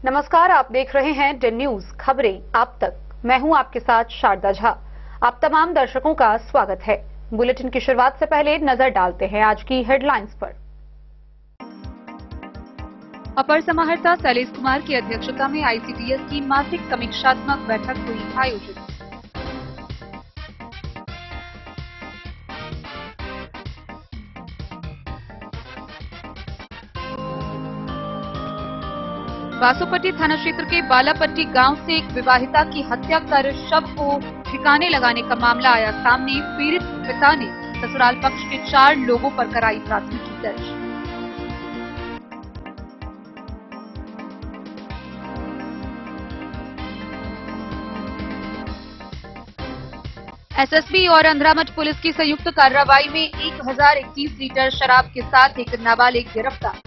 नमस्कार, आप देख रहे हैं डेन न्यूज खबरें आप तक। मैं हूं आपके साथ शारदा झा। आप तमाम दर्शकों का स्वागत है। बुलेटिन की शुरुआत से पहले नजर डालते हैं आज की हेडलाइंस पर। अपर समाहर्ता शैलेश कुमार की अध्यक्षता में आईसीडीएस की मासिक समीक्षात्मक बैठक हुई आयोजित। बासोपट्टी थाना क्षेत्र के बालापट्टी गांव से एक विवाहिता की हत्या कर शव को ठिकाने लगाने का मामला आया सामने। पीड़ित पिता ने ससुराल पक्ष के 4 लोगों पर कराई प्राथमिकी दर्ज। एसएसबी और अंद्रामठ पुलिस की संयुक्त कार्रवाई में 1031 लीटर शराब के साथ एक नाबालिग गिरफ्तार।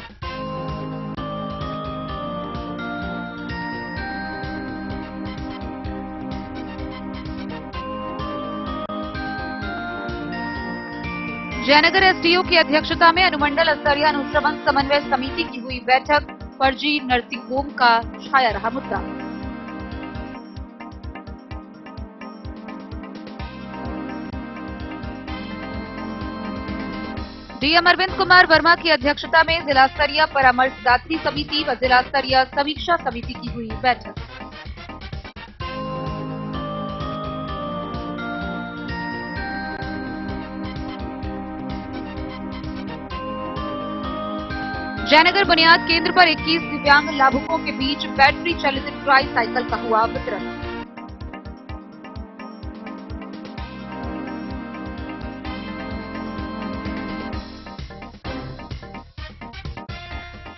जयनगर एसडीओ की अध्यक्षता में अनुमंडल स्तरीय अनुश्रवण समन्वय समिति की हुई बैठक। फर्जी नर्सिंग होम का छाया रहा मुद्दा। डीएम अरविंद कुमार वर्मा की अध्यक्षता में जिला स्तरीय परामर्शदात्री समिति व जिला स्तरीय समीक्षा समिति की हुई बैठक। जयनगर बुनियाद केंद्र पर 21 दिव्यांग लाभुकों के बीच बैटरी चालित ट्राई साइकिल का हुआ वितरण।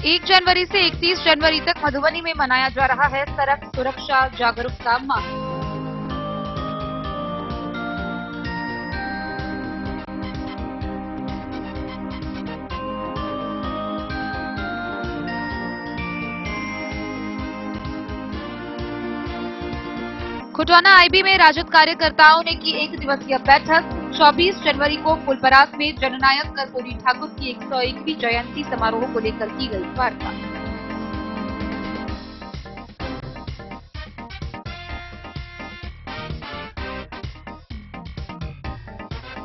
एक जनवरी से 31 जनवरी तक मधुबनी में मनाया जा रहा है सड़क सुरक्षा जागरूकता माह। खुटवाना आईबी में राजद कार्यकर्ताओं ने की 1 दिवसीय बैठक। 24 जनवरी को फुलपरास में जननायक कर्पूरी ठाकुर की 101वीं जयंती समारोह को लेकर की गई वार्ता।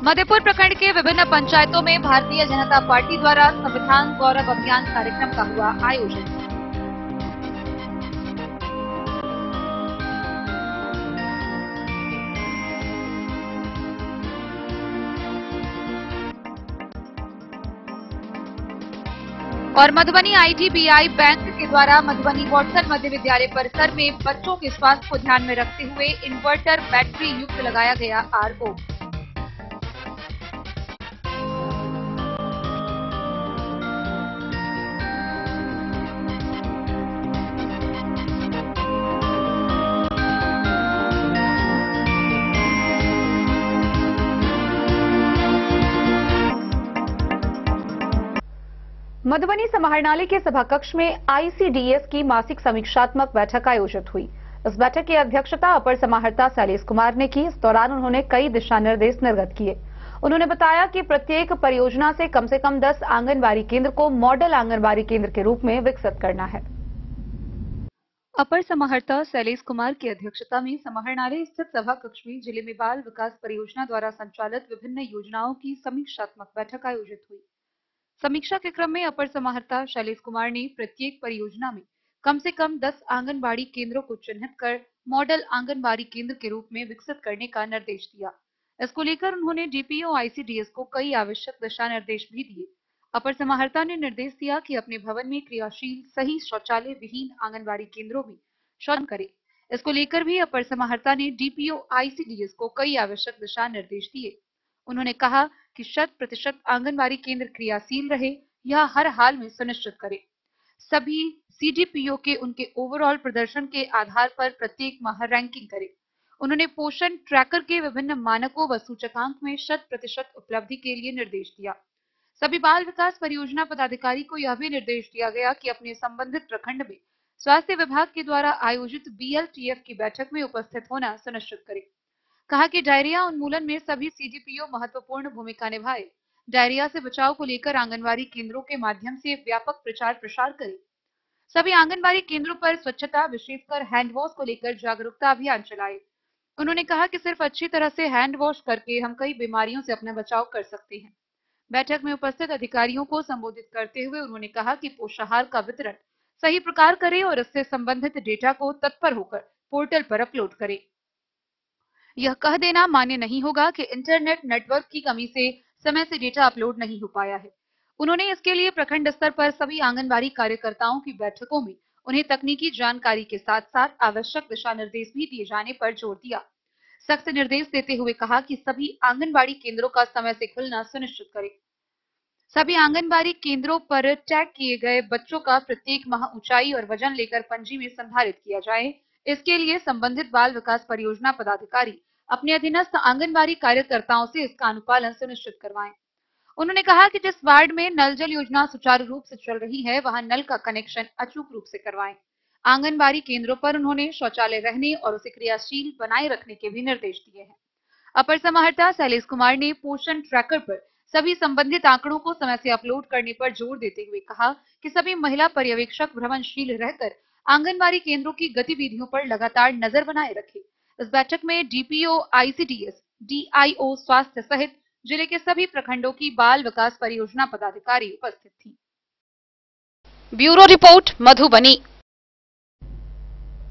मधेपुर प्रखंड के विभिन्न पंचायतों में भारतीय जनता पार्टी द्वारा संविधान गौरव अभियान कार्यक्रम का हुआ आयोजन। और मधुबनी आईडीबीआई बैंक के द्वारा मधुबनी वाटसन मध्य विद्यालय परिसर में बच्चों के स्वास्थ्य को ध्यान में रखते हुए इन्वर्टर बैटरी युक्त लगाया गया आरओ। मधुबनी समाहरणालय के सभा कक्ष में आईसीडीएस की मासिक समीक्षात्मक बैठक आयोजित हुई। इस बैठक की अध्यक्षता अपर समाहर्ता शैलेश कुमार ने की। इस दौरान उन्होंने कई दिशा निर्देश निर्गत किए। उन्होंने बताया कि प्रत्येक परियोजना से कम 10 आंगनबाड़ी केंद्र को मॉडल आंगनबाड़ी केंद्र के रूप में विकसित करना है। अपर समाहर्ता शैलेश कुमार की अध्यक्षता में समाहरणालय स्थित सभा कक्ष में जिले में बाल विकास परियोजना द्वारा संचालित विभिन्न योजनाओं की समीक्षात्मक बैठक आयोजित हुई। समीक्षा के क्रम में अपर समाहर्ता शैलेश कुमार ने प्रत्येक परियोजना में कम से कम 10 आंगनबाड़ी केंद्रों को चिन्हित कर मॉडल आंगनबाड़ी केंद्र के रूप में विकसित करने का निर्देश दिया। इसको लेकर उन्होंने डीपीओ आईसीडीएस को कई आवश्यक दिशा निर्देश भी दिए। अपर समाहर्ता ने निर्देश दिया कि अपने भवन में क्रियाशील सही शौचालय विहीन आंगनबाड़ी केंद्रों में शौच करे। इसको लेकर भी अपर समाहर्ता ने डीपीओ आईसीडीएस को कई आवश्यक दिशा निर्देश दिए। उन्होंने कहा कि 100% आंगनबाड़ी केंद्र क्रियाशील रहे, यह हर हाल में सुनिश्चित करे। सभी सीडीपीओ के उनके ओवरऑल प्रदर्शन के आधार पर प्रत्येक माह रैंकिंग करे। उन्होंने पोषण ट्रैकर के विभिन्न मानकों व सूचकांक में 100% उपलब्धि के लिए निर्देश दिया। सभी बाल विकास परियोजना पदाधिकारी को यह भी निर्देश दिया गया कि अपने संबंधित प्रखंड में स्वास्थ्य विभाग के द्वारा आयोजित बीएलटीएफ की बैठक में उपस्थित होना सुनिश्चित करे। कहा कि डायरिया उन्मूलन में सभी सीडीपीओ महत्वपूर्ण भूमिका निभाए। डायरिया से बचाव को लेकर आंगनबाड़ी केंद्रों के माध्यम से व्यापक प्रचार प्रसार करें। सभी आंगनबाड़ी केंद्रों पर स्वच्छता, विशेषकर हैंड वॉश को लेकर जागरूकता अभियान चलाए। उन्होंने कहा कि सिर्फ अच्छी तरह से हैंड वॉश करके हम कई बीमारियों से अपना बचाव कर सकते हैं। बैठक में उपस्थित अधिकारियों को संबोधित करते हुए उन्होंने कहा कि पोषाहार का वितरण सही प्रकार करें और इससे संबंधित डेटा को तत्पर होकर पोर्टल पर अपलोड करें। यह कह देना मान्य नहीं होगा कि इंटरनेट नेटवर्क की कमी से समय से डेटा अपलोड नहीं हो पाया है। उन्होंने इसके लिए प्रखंड स्तर पर सभी आंगनबाड़ी कार्यकर्ताओं की बैठकों में उन्हें तकनीकी जानकारी के साथ साथ आवश्यक दिशा निर्देश भी दिए जाने पर जोर दिया। सख्त निर्देश देते हुए कहा कि सभी आंगनबाड़ी केंद्रों का समय से खुलना सुनिश्चित करें। सभी आंगनबाड़ी केंद्रों पर टैग किए गए बच्चों का प्रत्येक माह ऊंचाई और वजन लेकर पंजी में संधारित किया जाए। इसके लिए संबंधित बाल विकास परियोजना पदाधिकारी अपने अधीनस्थ आंगनबाड़ी कार्यकर्ताओं से इसका अनुपालन सुनिश्चित करवाएं। उन्होंने कहा कि जिस वार्ड में नल जल योजना सुचारू रूप से चल रही है, वहां नल का कनेक्शन अचूक रूप से करवाएं। आंगनबाड़ी केंद्रों पर उन्होंने शौचालय रहने और उसे क्रियाशील बनाए रखने के भी निर्देश दिए हैं। अपर समाहर्ता शैलेश कुमार ने पोषण ट्रैकर पर सभी संबंधित आंकड़ों को समय से अपलोड करने पर जोर देते हुए कहा कि सभी महिला पर्यवेक्षक भ्रमणशील रहकर आंगनबाड़ी केंद्रों की गतिविधियों पर लगातार नजर बनाए रखें। इस बैठक में डीपीओ, आईसीडीएस, डीआईओ स्वास्थ्य सहित जिले के सभी प्रखंडों की बाल विकास परियोजना पदाधिकारी उपस्थित थी। Bureau report, Madhubani.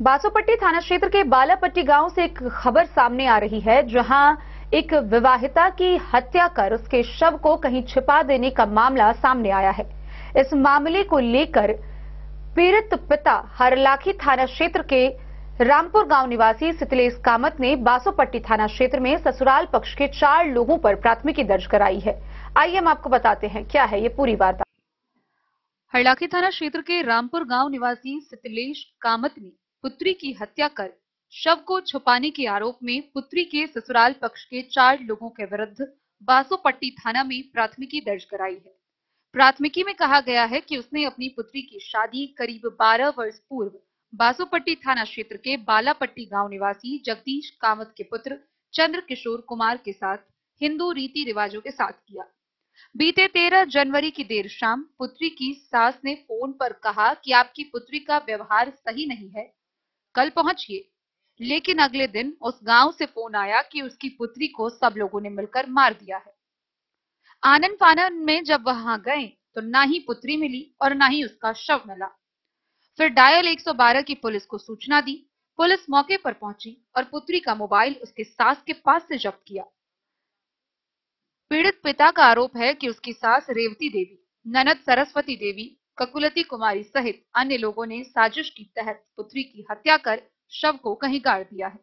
बासोपट्टी थाना क्षेत्र के बालापट्टी गांव से एक खबर सामने आ रही है, जहां एक विवाहिता की हत्या कर उसके शव को कहीं छिपा देने का मामला सामने आया है। इस मामले को लेकर पीड़ित पिता हरलाखी थाना क्षेत्र के रामपुर गांव निवासी सितलेश कामत ने बासोपट्टी थाना क्षेत्र में ससुराल पक्ष के 4 लोगों पर प्राथमिकी दर्ज कराई है। आइए हम आपको बताते हैं क्या है ये पूरी वार्ता। हरलाखी थाना क्षेत्र के रामपुर गांव निवासी सितलेश कामत ने पुत्री की हत्या कर शव को छुपाने के आरोप में पुत्री के ससुराल पक्ष के 4 लोगों के विरुद्ध बासोपट्टी थाना में प्राथमिकी दर्ज कराई है। प्राथमिकी में कहा गया है कि उसने अपनी पुत्री की शादी करीब 12 वर्ष पूर्व बासोपट्टी थाना क्षेत्र के बालापट्टी गांव निवासी जगदीश कामत के पुत्र चंद्र किशोर कुमार के साथ हिंदू रीति रिवाजों के साथ किया। बीते 13 जनवरी की देर शाम पुत्री की सास ने फोन पर कहा कि आपकी पुत्री का व्यवहार सही नहीं है, कल पहुंचिए। लेकिन अगले दिन उस गांव से फोन आया कि उसकी पुत्री को सब लोगों ने मिलकर मार दिया है। आनन फानन में जब वहां गए तो ना ही पुत्री मिली और ना ही उसका शव मिला। फिर डायल 112 की पुलिस को सूचना दी। पुलिस मौके पर पहुंची और पुत्री का मोबाइल उसके सास के पास से जब्त किया। पीड़ित पिता का आरोप है कि उसकी सास रेवती देवी, ननद सरस्वती देवी, ककुलती कुमारी सहित अन्य लोगों ने साजिश के तहत पुत्री की हत्या कर शव को कहीं गाड़ दिया है।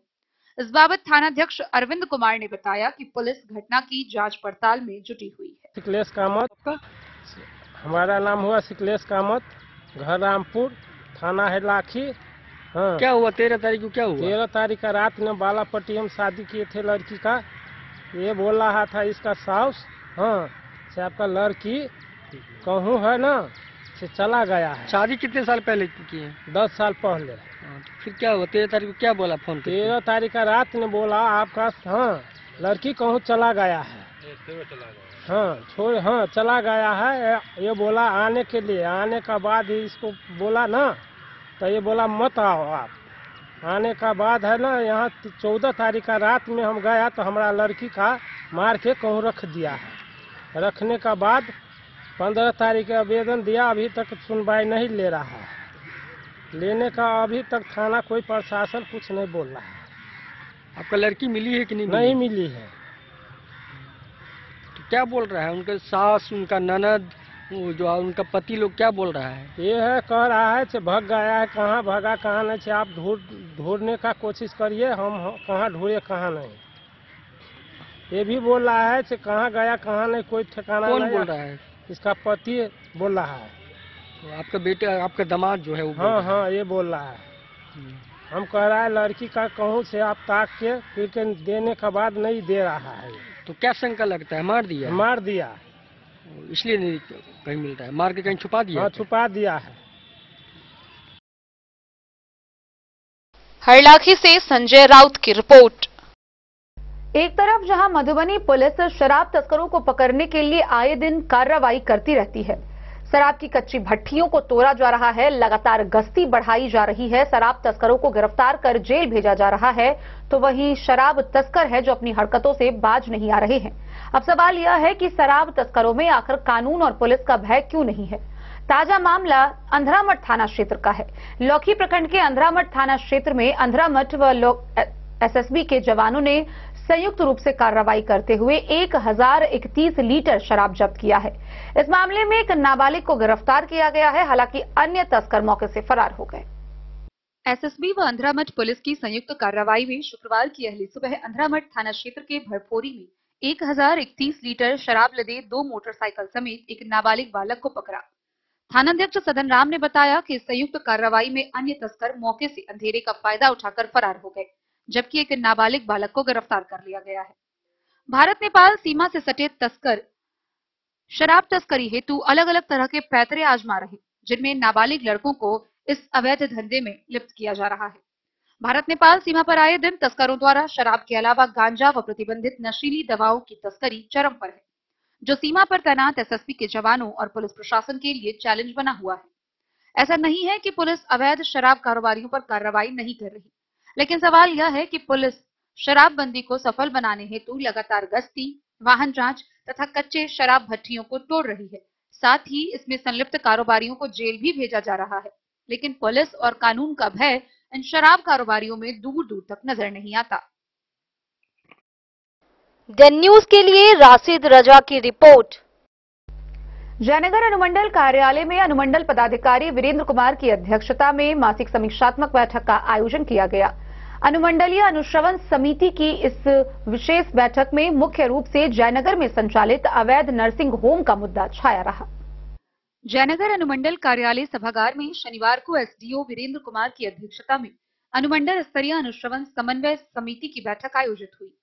इस बाबत थानाध्यक्ष अरविंद कुमार ने बताया कि पुलिस घटना की जांच पड़ताल में जुटी हुई है। सिकलेश कामत, हमारा नाम हुआ सिकलेश कामत, घर रामपुर, थाना है लाखी। हाँ। क्या हुआ 13 तारीख को? क्या हुआ 13 तारीख का रात में बालापट्टी हम शादी किए थे लड़की का। ये बोल रहा था इसका साउस, हाँ, से आपका लड़की कहूँ है ना, से चला गया है। शादी कितने साल पहले की है? 10 साल पहले। तो फिर क्या हुआ 13 तारीख को? क्या बोला फोन पे? 13 तारीख का रात ने बोला आपका, हाँ, लड़की कहूँ चला गया है। हाँ, छोड़, हाँ, चला गया है। ये बोला आने के लिए। आने का बाद ही इसको बोला ना, तो ये बोला मत आओ आप। आने का बाद है ना, यहाँ 14 तारीख का रात में हम गया तो हमारा लड़की का मार के कहूँ रख दिया है। रखने का बाद 15 तारीख का आवेदन दिया, अभी तक सुनवाई नहीं ले रहा है। लेने का अभी तक थाना कोई प्रशासन कुछ नहीं बोल रहा है। आपका लड़की मिली है कि नहीं? नहीं मिली है। तो क्या बोल रहा है उनका सास, उनका ननद, जो उनका पति लोग क्या बोल रहा है? ये है, कह रहा है भग गया है, कहाँ भगा कहाँ नहीं, आप ढूंढने का कोशिश करिए, हम कहाँ ढूंढे कहाँ नहीं। ये भी बोल रहा है कहाँ गया कहाँ नहीं, कोई ठिकाना नहीं। कौन बोल रहा है? इसका पति बोल रहा है। तो आपका बेटे, आपका दामाद जो है वो? हाँ हाँ, ये बोल रहा है। हम कह रहा है लड़की का कहूँ से आप ताक के फिर देने के बाद नहीं दे रहा है। तो क्या शंका लगता है? मार दिया? मार दिया, इसलिए नहीं कहीं मिलता है, मार के कहीं छुपा दिया? हाँ, छुपा दिया है। हरलाखी से संजय राउत की रिपोर्ट। एक तरफ जहां मधुबनी पुलिस शराब तस्करों को पकड़ने के लिए आए दिन कार्रवाई करती रहती है, शराब की कच्ची भट्टियों को तोड़ा जा रहा है, लगातार गश्ती बढ़ाई जा रही है, शराब तस्करों को गिरफ्तार कर जेल भेजा जा रहा है, तो वहीं शराब तस्कर है जो अपनी हरकतों से बाज नहीं आ रहे हैं। अब सवाल यह है कि शराब तस्करों में आखिर कानून और पुलिस का भय क्यों नहीं है। ताजा मामला अंधरामठ थाना क्षेत्र का है। लौकी प्रखंड के अंधरामठ थाना क्षेत्र में अंधरामठ व एसएसबी के जवानों ने संयुक्त रूप से कार्रवाई करते हुए 1031 लीटर शराब जब्त किया है। इस मामले में एक नाबालिग को गिरफ्तार किया गया है, हालांकि अन्य तस्कर मौके से फरार हो गए। एसएसबी व अंधरामठ पुलिस की संयुक्त कार्रवाई में शुक्रवार की अहली सुबह अंधरामठ थाना क्षेत्र के भरपोरी में 1031 लीटर शराब लदे 2 मोटरसाइकिल समेत एक नाबालिग बालक को पकड़ा। थानाध्यक्ष सदन राम ने बताया कि संयुक्त कार्रवाई में अन्य तस्कर मौके से अंधेरे का फायदा उठाकर फरार हो गए, जबकि एक नाबालिग बालक को गिरफ्तार कर लिया गया है। भारत नेपाल सीमा से सटे तस्कर शराब तस्करी हेतु अलग अलग तरह के पैतरे आजमा रहे, जिनमें नाबालिग लड़कों को इस अवैध धंधे में लिप्त किया जा रहा है। भारत नेपाल सीमा पर आए दिन तस्करों द्वारा शराब के अलावा गांजा व प्रतिबंधित नशीली दवाओं की तस्करी चरम पर है, जो सीमा पर तैनात एसएसबी के जवानों और पुलिस प्रशासन के लिए चैलेंज बना हुआ है। ऐसा नहीं है कि पुलिस अवैध शराब कारोबारियों पर कार्रवाई नहीं कर रही, लेकिन सवाल यह है कि पुलिस शराबबंदी को सफल बनाने हेतु लगातार गश्ती, वाहन जांच तथा कच्चे शराब भट्टियों को तोड़ रही है। साथ ही इसमें संलिप्त कारोबारियों को जेल भी भेजा जा रहा है, लेकिन पुलिस और कानून का भय इन शराब कारोबारियों में दूर दूर तक नजर नहीं आता। द न्यूज के लिए राशिद रजा की रिपोर्ट। जयनगर अनुमंडल कार्यालय में अनुमंडल पदाधिकारी वीरेंद्र कुमार की अध्यक्षता में मासिक समीक्षात्मक बैठक का आयोजन किया गया। अनुमंडलीय अनुश्रवण समिति की इस विशेष बैठक में मुख्य रूप से जयनगर में संचालित अवैध नर्सिंग होम का मुद्दा छाया रहा। जयनगर अनुमंडल कार्यालय सभागार में शनिवार को एसडीओ वीरेंद्र कुमार की अध्यक्षता में अनुमंडल स्तरीय अनुश्रवण समन्वय समिति की बैठक आयोजित हुई।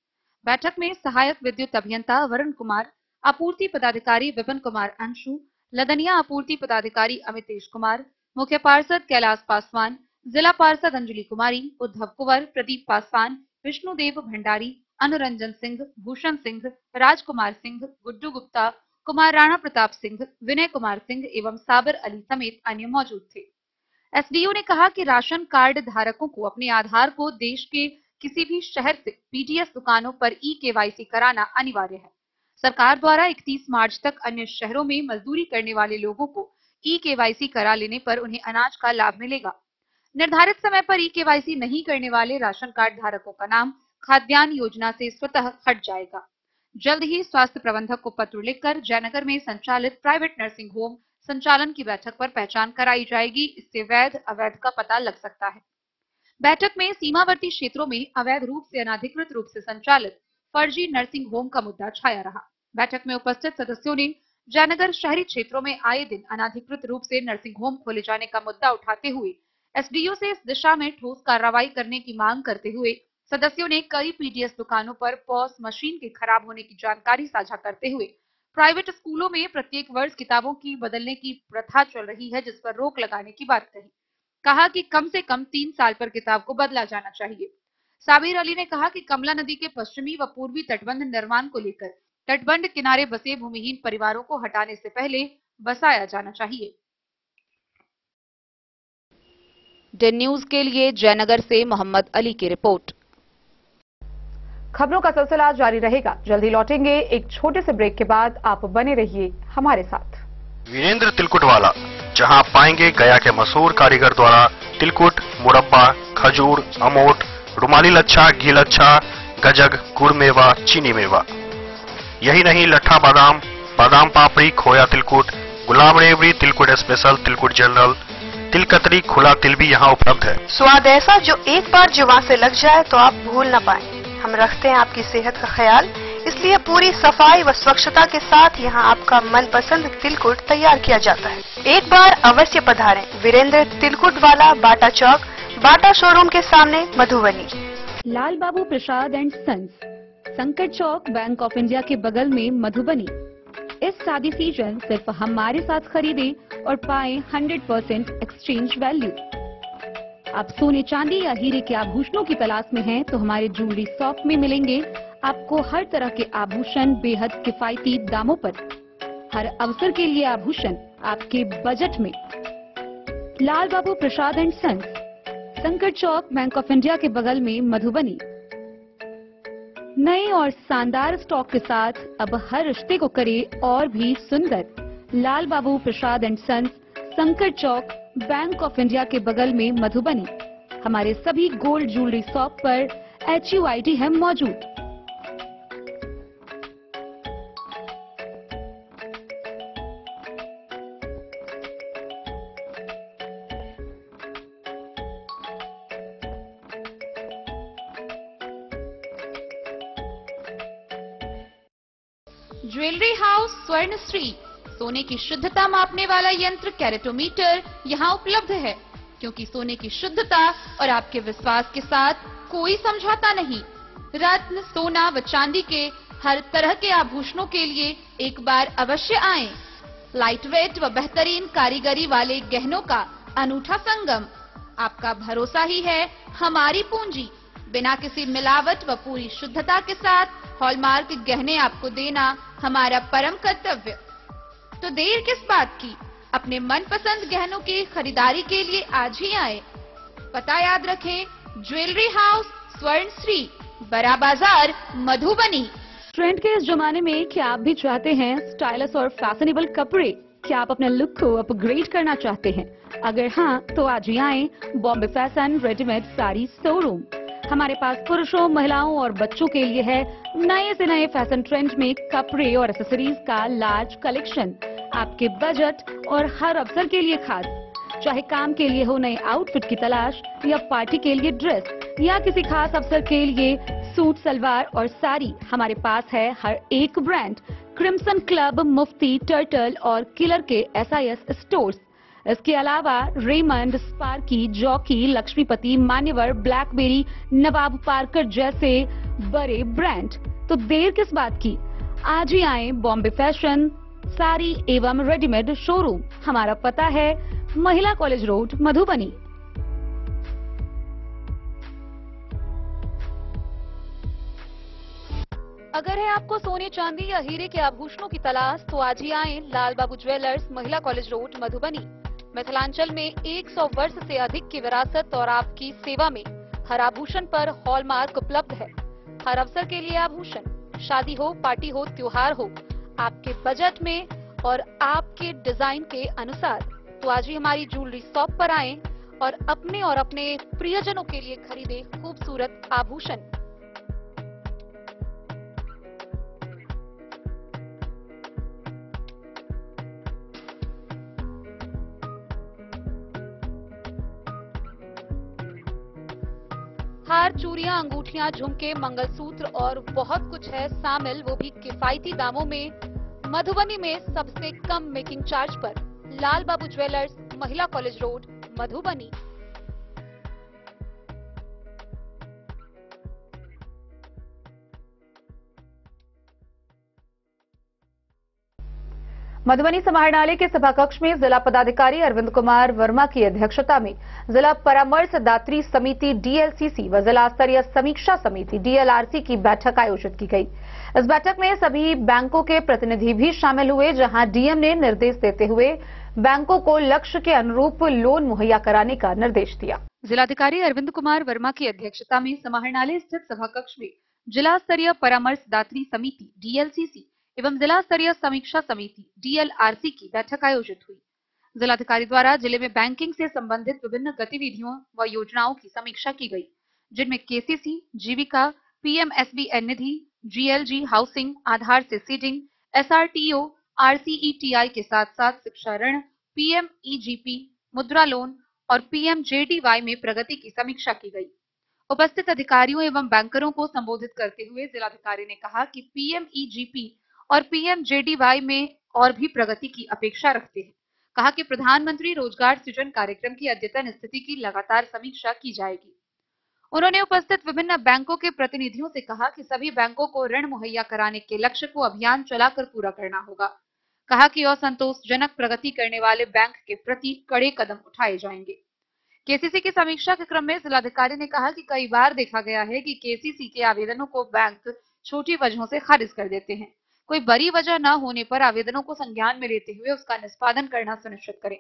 बैठक में सहायक विद्युत अभियंता वरुण कुमार, आपूर्ति पदाधिकारी विपिन कुमार अंशु, लदनिया आपूर्ति पदाधिकारी अमितेश कुमार, मुख्य पार्षद कैलाश पासवान, जिला पार्षद अंजलि कुमारी, उद्धव कुंवर, प्रदीप पासवान, विष्णुदेव भंडारी, अनुरंजन सिंह, भूषण सिंह, राजकुमार सिंह, गुड्डू गुप्ता, कुमार राणा प्रताप सिंह, विनय कुमार सिंह एवं साबर अली समेत अन्य मौजूद थे। एसडीओ ने कहा कि राशन कार्ड धारकों को अपने आधार को देश के किसी भी शहर से पीडीएस दुकानों पर ई-केवाईसी कराना अनिवार्य है। सरकार द्वारा 31 मार्च तक अन्य शहरों में मजदूरी करने वाले लोगों को ई-केवाईसी करा लेने पर उन्हें अनाज का लाभ मिलेगा। निर्धारित समय पर ई-केवाईसी नहीं करने वाले राशन कार्ड धारकों का नाम खाद्यान्न योजना से स्वतः हट जाएगा। जल्द ही स्वास्थ्य प्रबंधक को पत्र लिखकर जयनगर में संचालित प्राइवेट नर्सिंग होम संचालन की बैठक पर पहचान कराई जाएगी। इससे वैध अवैध का पता लग सकता है। बैठक में सीमावर्ती क्षेत्रों में अवैध रूप से अनाधिकृत रूप से संचालित फर्जी नर्सिंग होम का मुद्दा छाया रहा। बैठक में उपस्थित सदस्यों ने जयनगर शहरी क्षेत्रों में आए दिन अनाधिकृत रूप से नर्सिंग होम खोले जाने का मुद्दा उठाते हुए एसडीओ से इस दिशा में ठोस कार्रवाई करने की मांग करते हुए सदस्यों ने कई पीडीएस दुकानों पर पॉस मशीन के खराब होने की जानकारी साझा करते हुए प्राइवेट स्कूलों में प्रत्येक वर्ष किताबों की बदलने की प्रथा चल रही है, जिस पर रोक लगाने की बात कही। कहा कि कम से कम 3 साल पर किताब को बदला जाना चाहिए। साबिर अली ने कहा कि कमला नदी के पश्चिमी व पूर्वी तटबंध निर्माण को लेकर तटबंध किनारे बसे भूमिहीन परिवारों को हटाने से पहले बसाया जाना चाहिए। द न्यूज के लिए जयनगर से मोहम्मद अली की रिपोर्ट। खबरों का सिलसिला जारी रहेगा। जल्दी लौटेंगे एक छोटे से ब्रेक के बाद। आप बने रहिए हमारे साथ। वीरेंद्र तिलकुट वाला, जहां आप पाएंगे गया के मशहूर कारीगर द्वारा तिलकुट, मुरब्बा, खजूर, अमोट, रुमाली लच्छा, घी लच्छा, गजक, गुड़ मेवा, चीनी मेवा। यही नहीं, लट्ठा बादाम, बादाम पापड़ी, खोया तिलकुट, गुलाब रेवड़ी, तिलकुट स्पेशल, तिलकुट जनरल, तिलकतरी, खुला तिल भी यहाँ उपलब्ध है। स्वाद ऐसा जो एक बार जुबान से लग जाए तो आप भूल न पाएं। हम रखते हैं आपकी सेहत का ख्याल, इसलिए पूरी सफाई व स्वच्छता के साथ यहाँ आपका मनपसंद तिलकुट तैयार किया जाता है। एक बार अवश्य पधारें। वीरेंद्र तिलकुट वाला, बाटा चौक, बाटा शोरूम के सामने, मधुबनी। लाल बाबू प्रसाद एंड सन्स, संकट चौक, बैंक ऑफ इंडिया के बगल में, मधुबनी। इस शादी सीजन सिर्फ हमारे साथ खरीदे और पाएं 100% एक्सचेंज वैल्यू। आप सोने चांदी या हीरे के आभूषणों की तलाश में हैं तो हमारे ज्वेलरी शॉप में मिलेंगे आपको हर तरह के आभूषण बेहद किफायती दामों पर। हर अवसर के लिए आभूषण आपके बजट में। लाल बाबू प्रसाद एंड सन्स, संकट चौक, बैंक ऑफ इंडिया के बगल में, मधुबनी। नए और शानदार स्टॉक के साथ अब हर रिश्ते को करे और भी सुंदर। लाल बाबू प्रसाद एंड सन्स, संकट चौक, बैंक ऑफ इंडिया के बगल में, मधुबनी। हमारे सभी गोल्ड ज्वेलरी शॉप पर HUID है मौजूद। ज्वेलरी हाउस स्वर्ण श्री, सोने की शुद्धता मापने वाला यंत्र कैरेटोमीटर यहाँ उपलब्ध है, क्योंकि सोने की शुद्धता और आपके विश्वास के साथ कोई समझौता नहीं। रत्न, सोना व चांदी के हर तरह के आभूषणों के लिए एक बार अवश्य आएं। लाइट वेट व बेहतरीन कारीगरी वाले गहनों का अनूठा संगम। आपका भरोसा ही है हमारी पूंजी। बिना किसी मिलावट व पूरी शुद्धता के साथ हॉलमार्क गहने आपको देना हमारा परम कर्तव्य। तो देर किस बात की, अपने मनपसंद गहनों की खरीदारी के लिए आज ही आए। पता याद रखें, ज्वेलरी हाउस स्वर्ण श्री, बड़ा बाजार, मधुबनी। ट्रेंड के इस जमाने में क्या आप भी चाहते हैं स्टाइलिश और फैशनेबल कपड़े? क्या आप अपने लुक को अपग्रेड करना चाहते हैं? अगर हाँ, तो आज ही आए Bombay fashion readymade sari showroom. हमारे पास पुरुषों, महिलाओं और बच्चों के लिए है नए से नए फैशन ट्रेंड में कपड़े और एक्सेसरीज का लार्ज कलेक्शन। आपके बजट और हर अवसर के लिए खास। चाहे काम के लिए हो नए आउटफिट की तलाश, या पार्टी के लिए ड्रेस, या किसी खास अवसर के लिए सूट, सलवार और साड़ी, हमारे पास है हर एक ब्रांड। क्रिम्सन क्लब, मुफ्ती, टर्टल और किलर के SIS स्टोर्स। इसके अलावा रेमंड, स्पार्की, जॉकी, लक्ष्मीपति, मान्यवर, ब्लैकबेरी, नवाब पार्कर जैसे बड़े ब्रांड। तो देर किस बात की, आज ही आए बॉम्बे फैशन साड़ी एवं रेडीमेड शोरूम। हमारा पता है महिला कॉलेज रोड, मधुबनी। अगर है आपको सोने, चांदी या हीरे के आभूषणों की तलाश, तो आज ही आए लाल बाबू ज्वेलर्स, महिला कॉलेज रोड, मधुबनी। मिथिलांचल में 100 वर्ष से अधिक की विरासत और आपकी सेवा में हर आभूषण पर हॉलमार्क उपलब्ध है। हर अवसर के लिए आभूषण, शादी हो, पार्टी हो, त्योहार हो, आपके बजट में और आपके डिजाइन के अनुसार। तो आज ही हमारी ज्वेलरी शॉप पर आएं और अपने प्रियजनों के लिए खरीदे खूबसूरत आभूषण। हार, चूड़ियां, अंगूठियां, झुमके, मंगलसूत्र और बहुत कुछ है शामिल, वो भी किफायती दामों में। मधुबनी में सबसे कम मेकिंग चार्ज पर। लाल बाबू ज्वेलर्स, महिला कॉलेज रोड, मधुबनी। मधुबनी समाहरणालय के सभा कक्ष में जिला पदाधिकारी अरविंद कुमार वर्मा की अध्यक्षता में जिला परामर्शदात्री समिति DLCC व जिला स्तरीय समीक्षा समिति DLRC की बैठक आयोजित की गई। इस बैठक में सभी बैंकों के प्रतिनिधि भी शामिल हुए, जहां DM ने निर्देश देते हुए बैंकों को लक्ष्य के अनुरूप लोन मुहैया कराने का निर्देश दिया। जिलाधिकारी अरविंद कुमार वर्मा की अध्यक्षता में समाहरणालय स्थित सभा कक्ष में जिला स्तरीय परामर्शदात्री समिति DLCC एवं जिला स्तरीय समीक्षा समिति DLRC की बैठक आयोजित हुई। जिलाधिकारी द्वारा जिले में बैंकिंग से संबंधित विभिन्न गतिविधियों व योजनाओं की समीक्षा की गई, जिनमें KCC, जीविका, PMSBN निधि, GLG हाउसिंग, आधार से सीडिंग, SRTO, RCETI के साथ साथ शिक्षा ऋण, PMEGP, मुद्रा लोन और PMJDY में प्रगति की समीक्षा की गई। उपस्थित अधिकारियों एवं बैंकरों को संबोधित करते हुए जिलाधिकारी ने कहा कि PMEGP और PMJDY में और भी प्रगति की अपेक्षा रखते हैं। कहा कि प्रधानमंत्री रोजगार सृजन कार्यक्रम की अद्यतन स्थिति की लगातार समीक्षा की जाएगी। उन्होंने उपस्थित विभिन्न बैंकों के प्रतिनिधियों से कहा कि सभी बैंकों को ऋण मुहैया कराने के लक्ष्य को अभियान चलाकर पूरा करना होगा। कहा कि असंतोषजनक प्रगति करने वाले बैंक के प्रति कड़े कदम उठाए जाएंगे। KCC की समीक्षा के क्रम में जिलाधिकारी ने कहा कि कई बार देखा गया है कि KCC के आवेदनों को बैंक छोटी वजहों से खारिज कर देते हैं। कोई बड़ी वजह न होने पर आवेदनों को संज्ञान में लेते हुए उसका निष्पादन करना सुनिश्चित करें।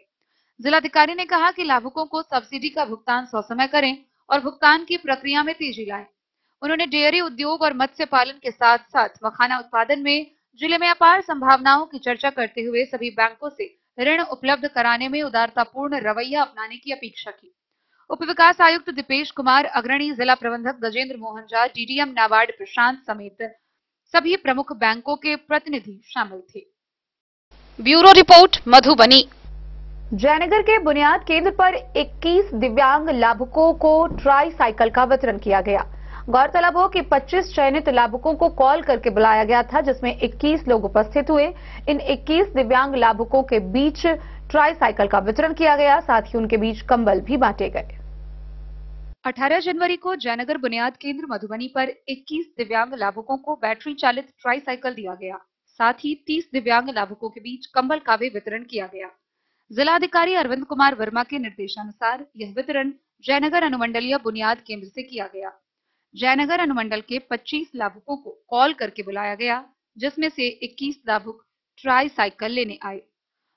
जिलाधिकारी ने कहा कि लाभुकों को सब्सिडी का भुगतान ससमय करें और भुगतान की प्रक्रिया में तेजी लाएं। उन्होंने डेयरी उद्योग और मत्स्य पालन के साथ साथ मखाना उत्पादन में जिले में अपार संभावनाओं की चर्चा करते हुए सभी बैंकों से ऋण उपलब्ध कराने में उदारतापूर्ण रवैया अपनाने की अपेक्षा की। उप विकास आयुक्त दीपेश कुमार, अग्रणी जिला प्रबंधक गजेंद्र मोहन झा, डीडीएम नाबार्ड प्रशांत समेत सभी प्रमुख बैंकों के प्रतिनिधि शामिल थे। Bureau report, Madhubani. जयनगर के बुनियाद केंद्र पर 21 दिव्यांग लाभुकों को ट्राई साइकिल का वितरण किया गया। गौरतलब हो कि 25 चयनित लाभुकों को कॉल करके बुलाया गया था, जिसमें 21 लोग उपस्थित हुए। इन 21 दिव्यांग लाभुकों के बीच ट्राई साइकिल का वितरण किया गया, साथ ही उनके बीच कंबल भी बांटे गए। 18 जनवरी को जयनगर बुनियाद केंद्र मधुबनी पर 21 दिव्यांग लाभुकों को बैटरी चालित ट्राई साइकिल दिया गया। साथ ही 30 दिव्यांग लाभुकों के बीच कंबल का भी वितरण किया गया। जिलाधिकारी अरविंद कुमार वर्मा के निर्देशानुसार यह वितरण जयनगर अनुमंडलीय बुनियाद केंद्र से किया गया। जयनगर अनुमंडल के 25 लाभुकों को कॉल करके बुलाया गया, जिसमें से 21 लाभुक ट्राई साइकिल लेने आए।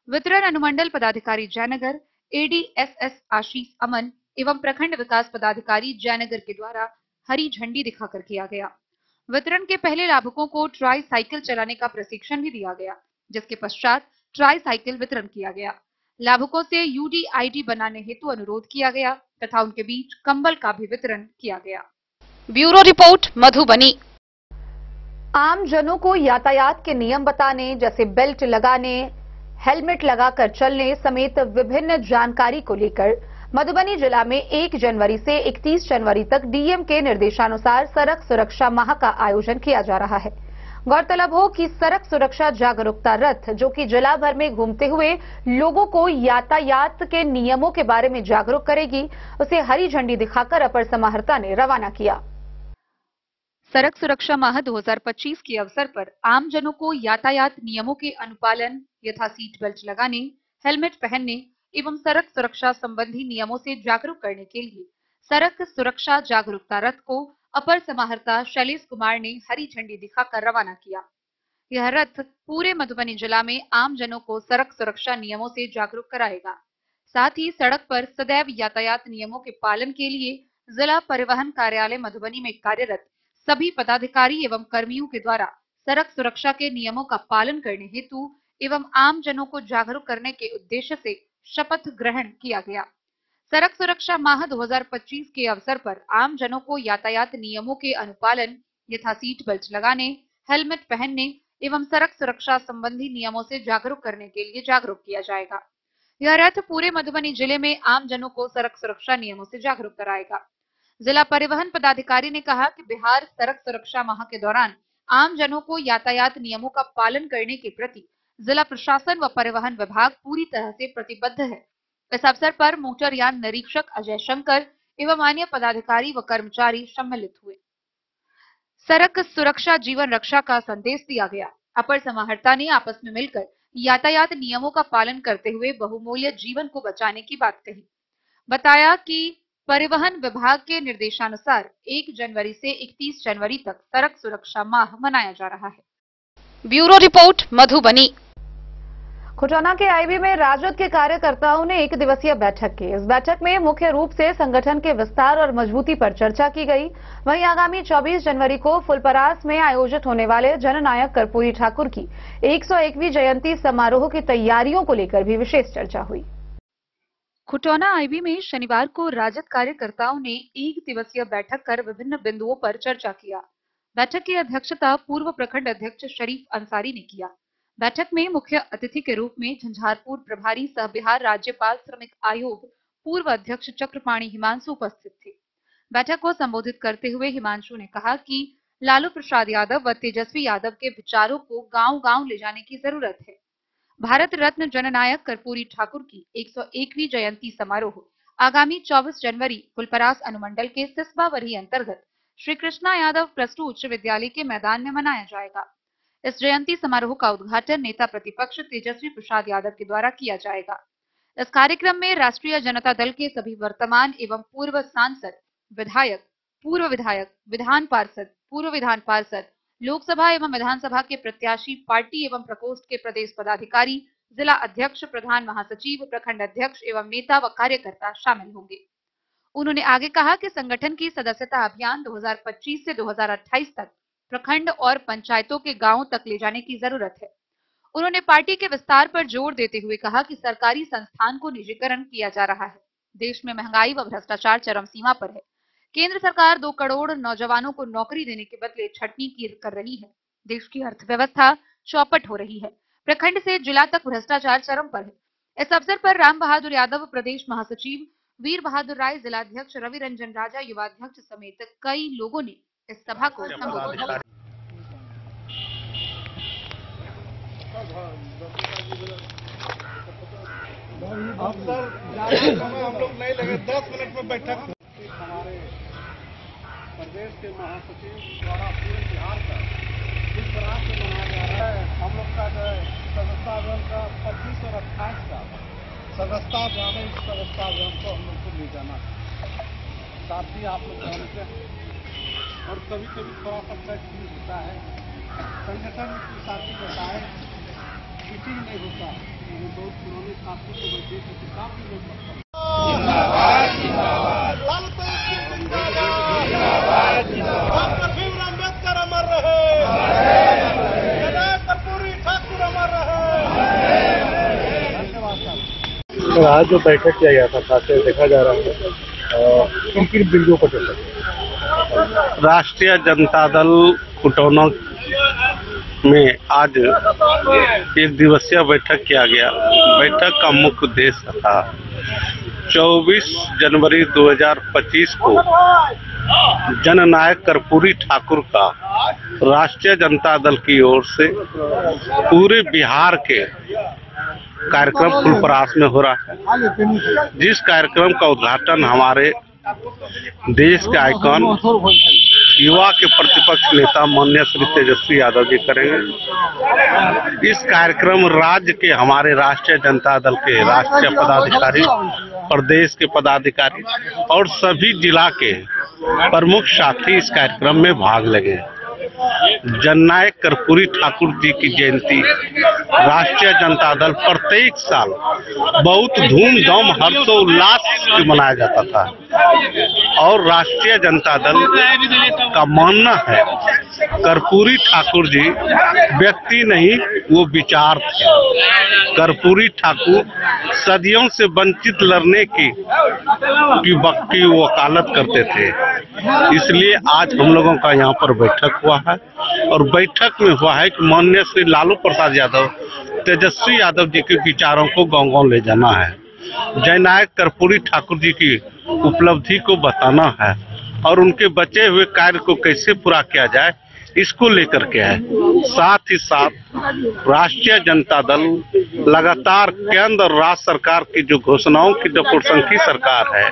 वितरण अनुमंडल पदाधिकारी जयनगर, एडीएसएस आशीष अमन एवं प्रखंड विकास पदाधिकारी जयनगर के द्वारा हरी झंडी दिखाकर किया गया। वितरण के पहले लाभुकों को ट्राई साइकिल चलाने का प्रशिक्षण भी दिया गया, जिसके पश्चात ट्राई साइकिल वितरण किया गया। लाभुकों से यूडीआईडी बनाने हेतु अनुरोध किया गया तथा उनके बीच कंबल का भी वितरण किया गया। Bureau report, Madhubani. आम जनों को यातायात के नियम बताने, जैसे बेल्ट लगाने, हेलमेट लगाकर चलने समेत विभिन्न जानकारी को लेकर मधुबनी जिला में 1 जनवरी से 31 जनवरी तक डीएम के निर्देशानुसार सड़क सुरक्षा माह का आयोजन किया जा रहा है। गौरतलब हो कि सड़क सुरक्षा जागरूकता रथ, जो कि जिला भर में घूमते हुए लोगों को यातायात के नियमों के बारे में जागरूक करेगी, उसे हरी झंडी दिखाकर अपर समाहर्ता ने रवाना किया। सड़क सुरक्षा माह 2025 के अवसर पर आम जनों को यातायात नियमों के अनुपालन, यथा सीट बेल्ट लगाने, हेलमेट पहनने एवं सड़क सुरक्षा संबंधी नियमों से जागरूक करने के लिए सड़क सुरक्षा जागरूकता रथ को अपर समाहर्ता शैलेश कुमार ने हरी झंडी दिखाकर रवाना किया। यह रथ पूरे मधुबनी जिला में आम जनों को सड़क सुरक्षा नियमों से जागरूक कराएगा। साथ ही सड़क पर सदैव यातायात नियमों के पालन के लिए जिला परिवहन कार्यालय मधुबनी में कार्यरत सभी पदाधिकारी एवं कर्मियों के द्वारा सड़क सुरक्षा के नियमों का पालन करने हेतु एवं आम जनों को जागरूक करने के उद्देश्य से शपथ ग्रहण किया गया। सड़क सुरक्षा माह 2025 के अवसर पर आम जनों को यातायात नियमों के अनुपालन, यथा सीट बेल्ट लगाने, हेलमेट पहनने एवं सड़क सुरक्षा संबंधी नियमों से जागरूक करने के लिए जागरूक किया जाएगा। यह रथ पूरे मधुबनी जिले में आम जनों को सड़क सुरक्षा नियमों से जागरूक कराएगा। जिला परिवहन पदाधिकारी ने कहा कि बिहार सड़क सुरक्षा माह के दौरान आम जनों को यातायात नियमों का पालन करने के प्रति जिला प्रशासन व परिवहन विभाग पूरी तरह से प्रतिबद्ध है। इस अवसर पर मोटरयान निरीक्षक अजय शंकर एवं अन्य पदाधिकारी व कर्मचारी सम्मिलित हुए। सड़क सुरक्षा जीवन रक्षा का संदेश दिया गया। अपर समाहर्ता ने आपस में मिलकर यातायात नियमों का पालन करते हुए बहुमूल्य जीवन को बचाने की बात कही। बताया कि परिवहन विभाग के निर्देशानुसार 1 जनवरी से 31 जनवरी तक सड़क सुरक्षा माह मनाया जा रहा है। Bureau report, Madhubani. खुटौना के आईबी में राजद के कार्यकर्ताओं ने 1 दिवसीय बैठक की। इस बैठक में मुख्य रूप से संगठन के विस्तार और मजबूती पर चर्चा की गई। वहीं आगामी 24 जनवरी को फुलपरास में आयोजित होने वाले जननायक कर्पूरी ठाकुर की 101वीं जयंती समारोह की तैयारियों को लेकर भी विशेष चर्चा हुई। खुटौना आईबी में शनिवार को राजद कार्यकर्ताओं ने 1 दिवसीय बैठक कर विभिन्न बिंदुओं पर चर्चा किया। बैठक की अध्यक्षता पूर्व प्रखंड अध्यक्ष शरीफ अंसारी ने किया। बैठक में मुख्य अतिथि के रूप में झंझारपुर प्रभारी सह बिहार राज्यपाल श्रमिक आयोग पूर्व अध्यक्ष चक्रपाणी हिमांशु उपस्थित थे। बैठक को संबोधित करते हुए हिमांशु ने कहा कि लालू प्रसाद यादव व तेजस्वी यादव के विचारों को गांव-गांव ले जाने की जरूरत है। भारत रत्न जननायक कर्पूरी ठाकुर की 101वीं जयंती समारोह आगामी 24 जनवरी फुलपरास अनुमंडल के सिसबा वरी अंतर्गत श्री कृष्णा यादव प्लस 2 उच्च विद्यालय के मैदान में मनाया जाएगा। इस जयंती समारोह का उद्घाटन नेता प्रतिपक्ष तेजस्वी प्रसाद यादव के द्वारा किया जाएगा। इस कार्यक्रम में राष्ट्रीय जनता दल के सभी वर्तमान एवं पूर्व सांसद, विधायक, पूर्व विधायक, विधान पार्षद, पूर्व विधान पार्षद, लोकसभा एवं विधानसभा के प्रत्याशी, पार्टी एवं प्रकोष्ठ के प्रदेश पदाधिकारी, जिला अध्यक्ष, प्रधान महासचिव, प्रखंड अध्यक्ष एवं नेता व कार्यकर्ता शामिल होंगे। उन्होंने आगे कहा कि संगठन की सदस्यता अभियान 2025 से 2028 तक प्रखंड और पंचायतों के गांवों तक ले जाने की जरूरत है। उन्होंने पार्टी के विस्तार पर जोर देते हुए कहा कि सरकारी संस्थान को निजीकरण किया जा रहा है। देश में महंगाई व भ्रष्टाचार चरम सीमा पर है। केंद्र सरकार 2 करोड़ नौजवानों को नौकरी देने के बदले छटनी कर रही है। देश की अर्थव्यवस्था चौपट हो रही है। प्रखंड से जिला तक भ्रष्टाचार चरम पर है। इस अवसर पर राम बहादुर यादव, प्रदेश महासचिव वीर बहादुर राय, जिलाध्यक्ष रवि रंजन राजा, युवाध्यक्ष समेत कई लोगों ने इस सभा को संबोधित किया। हम लोग नहीं लगे 10 मिनट में बैठक। हमारे प्रदेश के महासचिव द्वारा पूरे बिहार का जिस तरह से मनाया जा रहा है, हम लोग का जो है सदस्यता अभियान का 25 और 28 का सदस्यता अभियान है। इस सदस्यता अभियान को हम लोग को ले जाना साथ ही आप लोग जानते हैं। और कभी कभी थोड़ा सा भी होता है, संगठन के साथी बताए मीटिंग नहीं होता। ये बहुत पुराने साथी को वजह से काफी लोग डॉक्टर भीमराव अम्बेडकर अमर रहे, कर्पूरी ठाकुर अमर रहे। धन्यवाद। आज जो बैठक किया गया था, खास देखा जा रहा है किन बिंदुओं पर चर्चा। राष्ट्रीय जनता दल कुटौना में आज एक दिवसीय बैठक किया गया। बैठक का मुख्य उद्देश्य था 24 जनवरी 2025 को जननायक कर्पूरी ठाकुर का राष्ट्रीय जनता दल की ओर से पूरे बिहार के कार्यक्रम फुलपरास में हो रहा है, जिस कार्यक्रम का उद्घाटन हमारे देश के आइकॉन युवा के प्रतिपक्ष नेता माननीय श्री तेजस्वी यादव जी करेंगे। इस कार्यक्रम राज्य के हमारे राष्ट्रीय जनता दल के राष्ट्रीय पदाधिकारी, प्रदेश के पदाधिकारी और सभी जिला के प्रमुख साथी इस कार्यक्रम में भाग लगे। जननायक कर्पूरी ठाकुर जी की जयंती राष्ट्रीय जनता दल प्रत्येक साल बहुत धूमधाम हर्षोल्लास से मनाया जाता था और राष्ट्रीय जनता दल का मानना है कर्पूरी ठाकुर जी व्यक्ति नहीं, वो विचार थे। कर्पूरी ठाकुर सदियों से वंचित लड़ने की वकालत करते थे। इसलिए आज हम लोगों का यहाँ पर बैठक हुआ है और बैठक में हुआ है कि माननीय श्री लालू प्रसाद यादव, तेजस्वी यादव जी के विचारों को गांव-गांव ले जाना है। जननायक कर्पूरी ठाकुर जी की उपलब्धि को बताना है और उनके बचे हुए कार्य को कैसे पूरा किया जाए, इसको लेकर के है। साथ ही साथ राष्ट्रीय जनता दल लगातार केंद्र और राज्य सरकार की जो घोषणाओं की जो पुरसंखी सरकार है,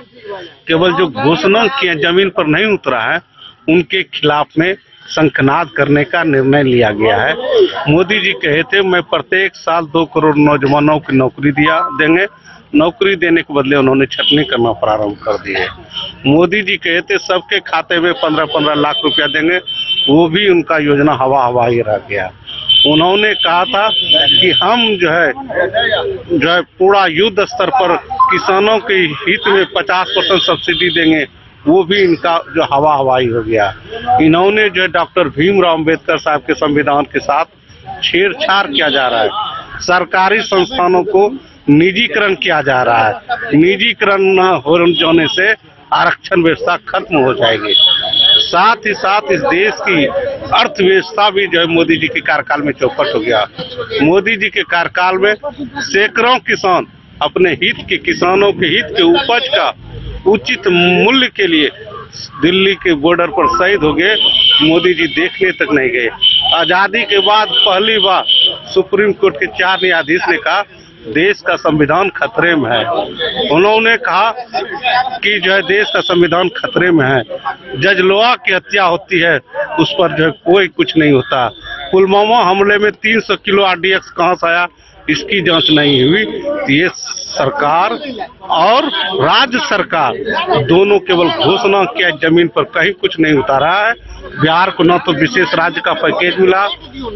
केवल जो घोषणा की जमीन पर नहीं उतरा है, उनके खिलाफ में शंखनाद करने का निर्णय लिया गया है। मोदी जी कहे थे मैं प्रत्येक साल 2 करोड़ नौजवानों की नौकरी देंगे। नौकरी देने के बदले उन्होंने छटनी करना प्रारंभ कर दी है। मोदी जी कहे थे सबके खाते में 15-15 लाख रुपया देंगे, वो भी उनका योजना हवा ही रह गया। उन्होंने कहा था कि हम जो है पूरा युद्ध स्तर पर किसानों के हित में 50% सब्सिडी देंगे, वो भी इनका जो हवा ही हो गया। इन्होंने जो डॉक्टर भीमराव अम्बेडकर साहब के संविधान के साथ छेड़छाड़ किया जा रहा है। सरकारी संस्थानों को निजीकरण किया जा रहा है। निजीकरण न हो जाने से आरक्षण व्यवस्था खत्म हो जाएगी। साथ ही साथ इस देश की अर्थव्यवस्था भी जो है मोदी जी के कार्यकाल में चौपट हो गया। मोदी जी के कार्यकाल में सैकड़ों किसान अपने हित के किसानों के हित के उपज का उचित मूल्य के लिए दिल्ली के बॉर्डर पर शहीद हो गए। मोदी जी देखने तक नहीं गए। आजादी के बाद पहली बार सुप्रीम कोर्ट के 4 न्यायाधीश ने कहा देश का संविधान खतरे में है। उन्होंने कहा कि जो है देश का संविधान खतरे में है। जज लोआ की हत्या होती है, उस पर जो है कोई कुछ नहीं होता। पुलवामा हमले में 300 किलो RDX कहाँ से आया, इसकी जांच नहीं हुई तो ये सरकार और राज्य सरकार दोनों केवल घोषणा किया, जमीन पर कहीं कुछ नहीं उतारा है। बिहार को न तो विशेष राज्य का पैकेज मिला,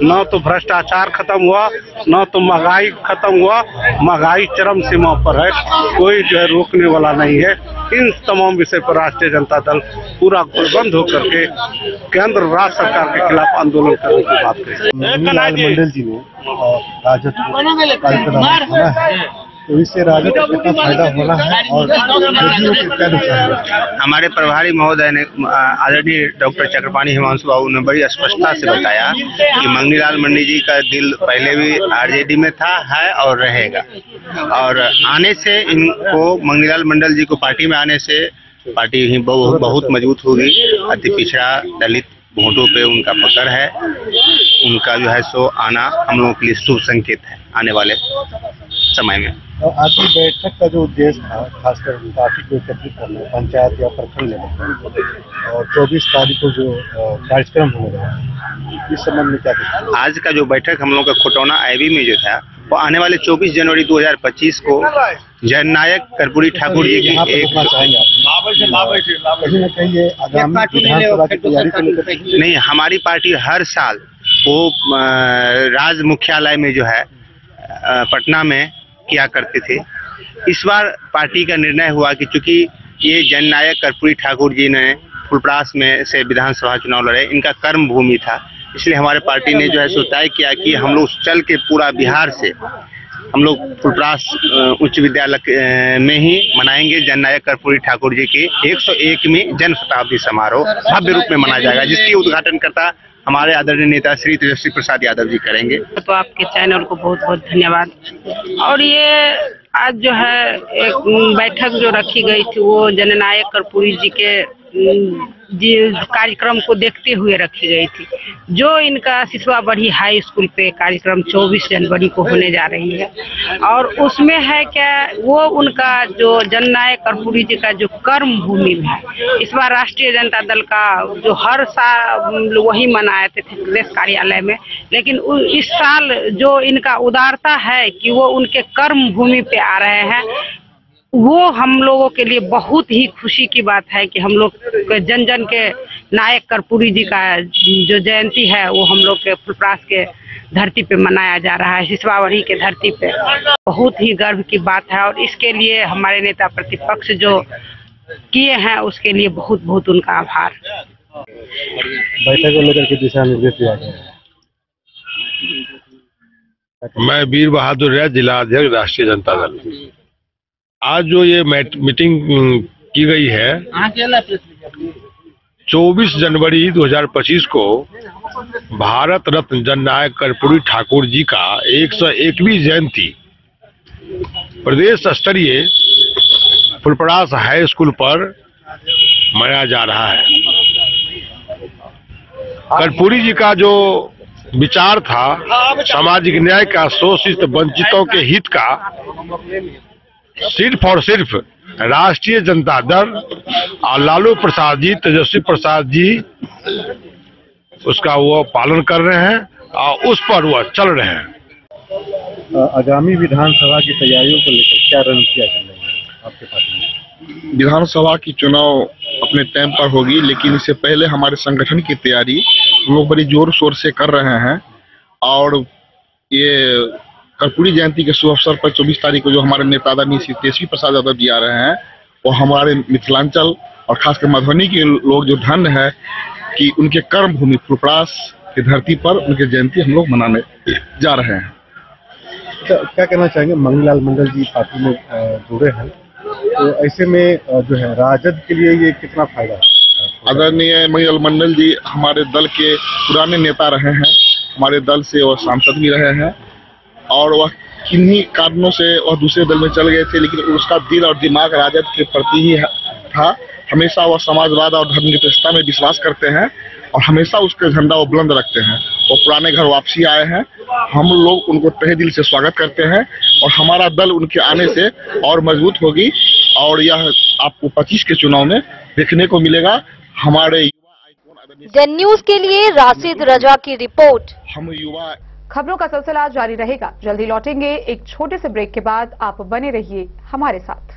न तो भ्रष्टाचार खत्म हुआ, न तो महंगाई खत्म हुआ। महंगाई चरम सीमा पर है, कोई जो है रोकने वाला नहीं है। इन तमाम विषय पर राष्ट्रीय जनता दल पूरा गुटबंद होकर के केंद्र राज्य सरकार के खिलाफ आंदोलन करने की बात करें। मनीलाल मंडल जी ने राजद को तो इससे राजद को कितना फायदा होना है और जदयू को क्या नुकसान है? हमारे प्रभारी महोदय ने, आदरणीय डॉक्टर चक्रपाणी हिमांशु बाबू ने बड़ी स्पष्टता से बताया कि मनीलाल मंडल जी का दिल पहले भी आरजेडी में था, है और रहेगा। और आने से इनको, मनीलाल मंडल जी को पार्टी में आने से पार्टी ही बहुत मजबूत होगी। अति पिछड़ा दलित वोटों पे उनका पकड़ है, उनका जो है सो आना हम लोगों के लिए शुभ संकेत है आने वाले समय में। और आज की बैठक का जो उद्देश्य था, खासकर पार्टी को एकत्रित करना, पंचायत या प्रखंड लेवल और 24 तारीख को जो कार्यक्रम होगा, इस संबंध में क्या कहते हैं? आज का जो बैठक हम लोग का खोटौना आईबी में जो था, वो आने वाले 24 जनवरी 2025 को जननायक कर्पूरी ठाकुर जी की कहीं न कहीं ये आगामी विधानसभा की तैयारी को लेकर नहीं, हमारी पार्टी हर साल वो राज्य मुख्यालय में जो है पटना में किया करते थे। इस बार पार्टी का निर्णय हुआ कि चूंकि ये जननायक कर्पूरी ठाकुर जी ने फुलपरास में से विधानसभा चुनाव लड़े, इनका कर्म भूमि था, इसलिए हमारे पार्टी ने जो है सो तय किया कि हम लोग चल के पूरा बिहार से हम लोग फुलपरास उच्च विद्यालय में ही मनाएंगे जननायक कर्पूरी ठाकुर जी के 101वीं जन्म शताब्दी समारोह भव्य रूप में मनाया जाएगा, जिसकी उद्घाटनकर्ता हमारे आदरणीय नेता श्री तेजस्वी प्रसाद यादव जी करेंगे। तो आपके चैनल को बहुत बहुत धन्यवाद। और ये आज जो है एक बैठक जो रखी गई थी, वो जननायक कर्पूरी जी के कार्यक्रम को देखते हुए रखी गई थी। जो इनका सिसवा बढ़ी हाई स्कूल पे कार्यक्रम 24 जनवरी को होने जा रही है, और उसमें है क्या, वो उनका जो जननायक कर्पूरी जी का जो कर्म भूमि है, इस बार राष्ट्रीय जनता दल का जो हर साल वही मनाए थे प्रदेश कार्यालय में, लेकिन इस साल जो इनका उदारता है कि वो उनके कर्म भूमि पे आ रहे हैं, वो हम लोगों के लिए बहुत ही खुशी की बात है कि हम लोग जन जन के नायक कर्पूरी जी का जो जयंती है वो हम लोग के फुलपरास के धरती पे मनाया जा रहा है, सिसवावड़ी के धरती पे। बहुत ही गर्व की बात है, और इसके लिए हमारे नेता प्रतिपक्ष जो किए हैं उसके लिए बहुत बहुत उनका आभार। बैठक को लेकर के दिशा निर्देश दिया गया है। मैं वीर बहादुर रैत, जिला अध्यक्ष राष्ट्रीय जनता दल। आज जो ये मीटिंग की गई है 24 जनवरी 2025 को भारत रत्न जननायक कर्पूरी ठाकुर जी का 101वीं जयंती प्रदेश स्तरीय फुलपरास हाई स्कूल पर मनाया जा रहा है। कर्पूरी जी का जो विचार था सामाजिक न्याय का, शोषित वंचितों के हित का, सिर्फ और सिर्फ राष्ट्रीय जनता दल और लालू प्रसाद जी, तेजस्वी प्रसाद जी उसका वो पालन कर रहे हैं और उस पर वो चल रहे हैं। आगामी विधानसभा की तैयारियों को लेकर क्या रणनीतियां चल रही है आपके पार्टी में? विधानसभा की चुनाव अपने टाइम पर होगी, लेकिन इससे पहले हमारे संगठन की तैयारी हम लोग बड़ी जोर शोर से कर रहे हैं। और ये कर्पूरी जयंती के शुभ अवसर पर 24 तारीख को जो हमारे नेता आदरणीय श्री तेजस्वी प्रसाद यादव जी आ रहे हैं, वो हमारे मिथिलांचल और खासकर मधुबनी के लोग जो धन्य है कि उनके कर्म भूमि फुलपरास की धरती पर उनके जयंती हम लोग मनाने जा रहे हैं। क्या कहना चाहेंगे, मनीलाल मंडल जी पार्टी में जुड़े हैं, तो ऐसे में जो है राजद के लिए ये कितना फायदा है? आदरणीय मनीलाल मंडल जी हमारे दल के पुराने नेता रहे हैं, हमारे दल से वो सांसद भी रहे हैं, और वह किन्हीं कारणों से वह दूसरे दल में चल गए थे, लेकिन उसका दिल और दिमाग राजद के प्रति ही था। हमेशा वह समाजवाद और धर्मनिरपेक्षता में विश्वास करते हैं और हमेशा उसका झंडा वो बुलंद रखते हैं। वो पुराने घर वापसी आए हैं, हम लोग उनको तहे दिल से स्वागत करते हैं और हमारा दल उनके आने से और मजबूत होगी। और यह आपको 25 के चुनाव में देखने को मिलेगा। हमारे जन न्यूज के लिए राशिद रजा की रिपोर्ट। हम युवा खबरों का सिलसिला जारी रहेगा। जल्दी लौटेंगे एक छोटे से ब्रेक के बाद। आप बने रहिए हमारे साथ।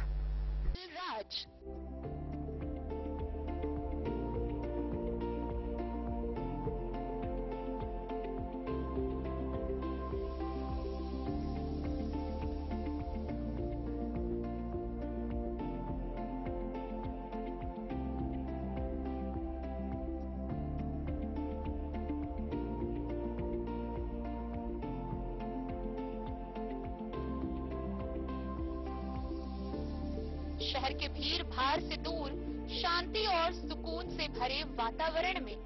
शहर के भीड़ भाड़ से दूर शांति और सुकून से भरे वातावरण में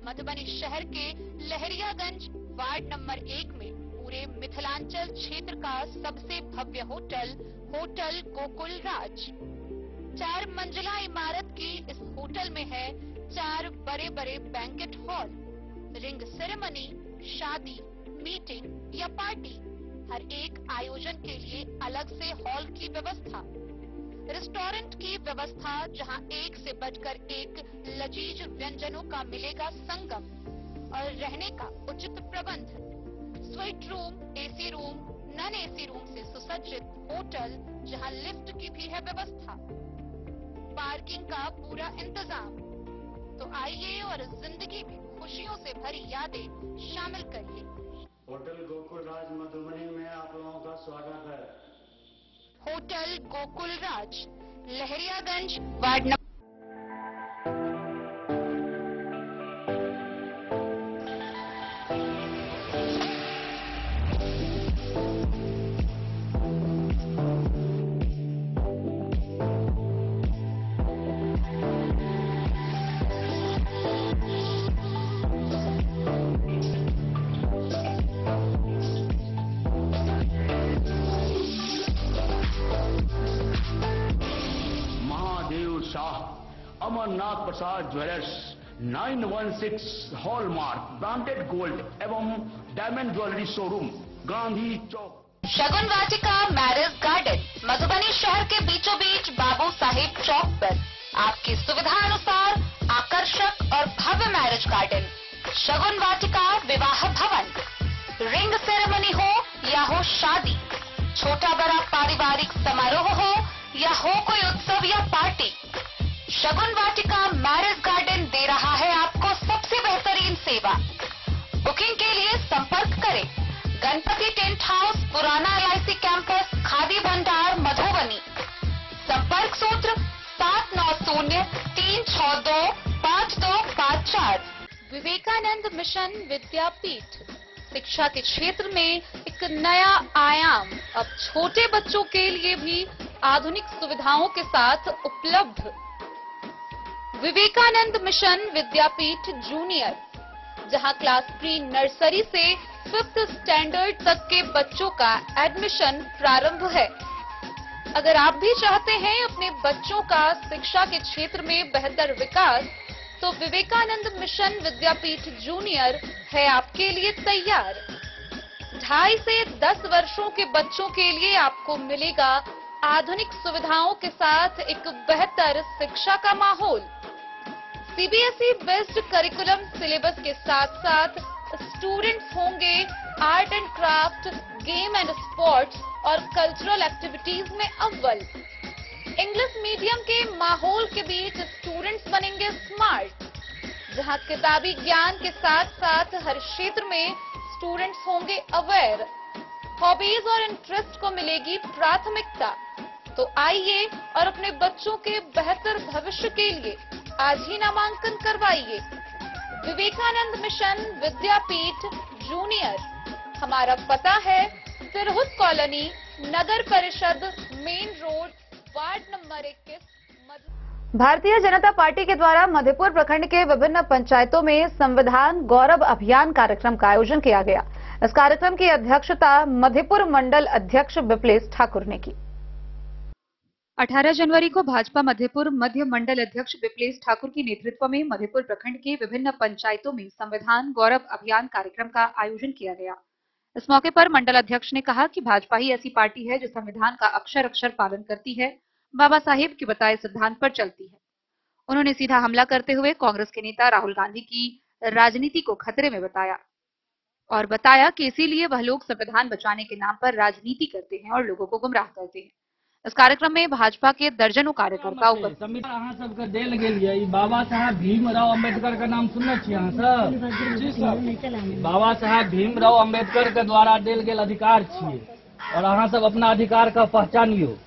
मधुबनी शहर के लहरियागंज वार्ड नंबर 1 में पूरे मिथिलांचल क्षेत्र का सबसे भव्य होटल गोकुल राज 4 मंजिला इमारत की इस होटल में है 4 बड़े बड़े बैंकेट हॉल, रिंग सेरेमनी, शादी, मीटिंग या पार्टी, हर एक आयोजन के लिए अलग से हॉल की व्यवस्था, रेस्टोरेंट की व्यवस्था जहां एक से बढ़कर एक लजीज व्यंजनों का मिलेगा संगम और रहने का उचित प्रबंध, suite room, AC room, non AC room से सुसज्जित होटल जहां लिफ्ट की भी है व्यवस्था, पार्किंग का पूरा इंतजाम। तो आइए और जिंदगी में खुशियों से भरी यादें शामिल करिए। होटल गोकुल राज मधुबनी में आप लोगों का स्वागत है। होटल गोकुल राज, लहरियागंज वार्ड नंबर अमरनाथ प्रसाद ज्वेलर्स 916 हॉलमार्क ब्रांडेड गोल्ड एवं डायमंड ज्वेलरी शोरूम, गांधी चौक। शगुन वाटिका मैरिज गार्डन मधुबनी शहर के बीचों बीच बाबू साहेब चौक पर आपकी सुविधा अनुसार आकर्षक और भव्य मैरिज गार्डन शगुन वाटिका विवाह भवन। रिंग सेरेमनी हो या हो शादी, छोटा बड़ा पारिवारिक समारोह हो या हो कोई उत्सव या पार्टी, शगुन वाटिका मैरिज गार्डन दे रहा है आपको सबसे बेहतरीन सेवा। बुकिंग के लिए संपर्क करें गणपति टेंट हाउस, पुराना LIC कैंपस, खादी भंडार, मधुबनी। संपर्क सूत्र 7903625254। विवेकानंद मिशन विद्यापीठ शिक्षा के क्षेत्र में एक नया आयाम अब छोटे बच्चों के लिए भी आधुनिक सुविधाओं के साथ उपलब्ध। विवेकानंद मिशन विद्यापीठ जूनियर, जहां क्लास प्री नर्सरी से 5th स्टैंडर्ड तक के बच्चों का एडमिशन प्रारंभ है। अगर आप भी चाहते हैं अपने बच्चों का शिक्षा के क्षेत्र में बेहतर विकास, तो विवेकानंद मिशन विद्यापीठ जूनियर है आपके लिए तैयार। 2.5 से 10 वर्षों के बच्चों के लिए आपको मिलेगा आधुनिक सुविधाओं के साथ एक बेहतर शिक्षा का माहौल। CBSE बेस्ड करिकुलम सिलेबस के साथ साथ स्टूडेंट्स होंगे art and craft, game and sports और कल्चरल एक्टिविटीज में अव्वल। इंग्लिश मीडियम के माहौल के बीच स्टूडेंट्स बनेंगे स्मार्ट, जहां किताबी ज्ञान के साथ साथ हर क्षेत्र में स्टूडेंट्स होंगे अवेयर। हॉबीज और इंटरेस्ट को मिलेगी प्राथमिकता। तो आइए और अपने बच्चों के बेहतर भविष्य के लिए आज ही नामांकन करवाइए। विवेकानंद मिशन विद्यापीठ जूनियर, हमारा पता है तिरहुत कॉलोनी, नगर परिषद, main road, ward number 21। Bharatiya Janata party के द्वारा मधेपुर प्रखंड के विभिन्न पंचायतों में संविधान गौरव अभियान कार्यक्रम का आयोजन किया गया। इस कार्यक्रम की अध्यक्षता मधेपुर मंडल अध्यक्ष बिप्लेश ठाकुर ने की। 18 जनवरी को भाजपा मधेपुर मध्य मंडल अध्यक्ष बिप्लेश ठाकुर के नेतृत्व में मधेपुर प्रखंड के विभिन्न पंचायतों में संविधान गौरव अभियान कार्यक्रम का आयोजन किया गया। इस मौके पर मंडल अध्यक्ष ने कहा कि भाजपा ही ऐसी पार्टी है जो संविधान का अक्षर अक्षर पालन करती है, बाबा साहेब के बताए सिद्धांत पर चलती है। उन्होंने सीधा हमला करते हुए कांग्रेस के नेता राहुल गांधी की राजनीति को खतरे में बताया। और बताया कि इसीलिए वह लोग संविधान बचाने के नाम पर राजनीति करते हैं और लोगों को गुमराह करते हैं। इस कार्यक्रम में भाजपा के दर्जनों कार्यकर्ता उपस्थित। अहाँ सबके देल गेल ये बाबा साहब भीमराव अम्बेडकर का नाम सुनने छियै अहाँ सब? बाबा साहब भीमराव अम्बेडकर के द्वारा देल गेल अधिकार छियै और अहाँ सब अपना अधिकार का पहचानियो।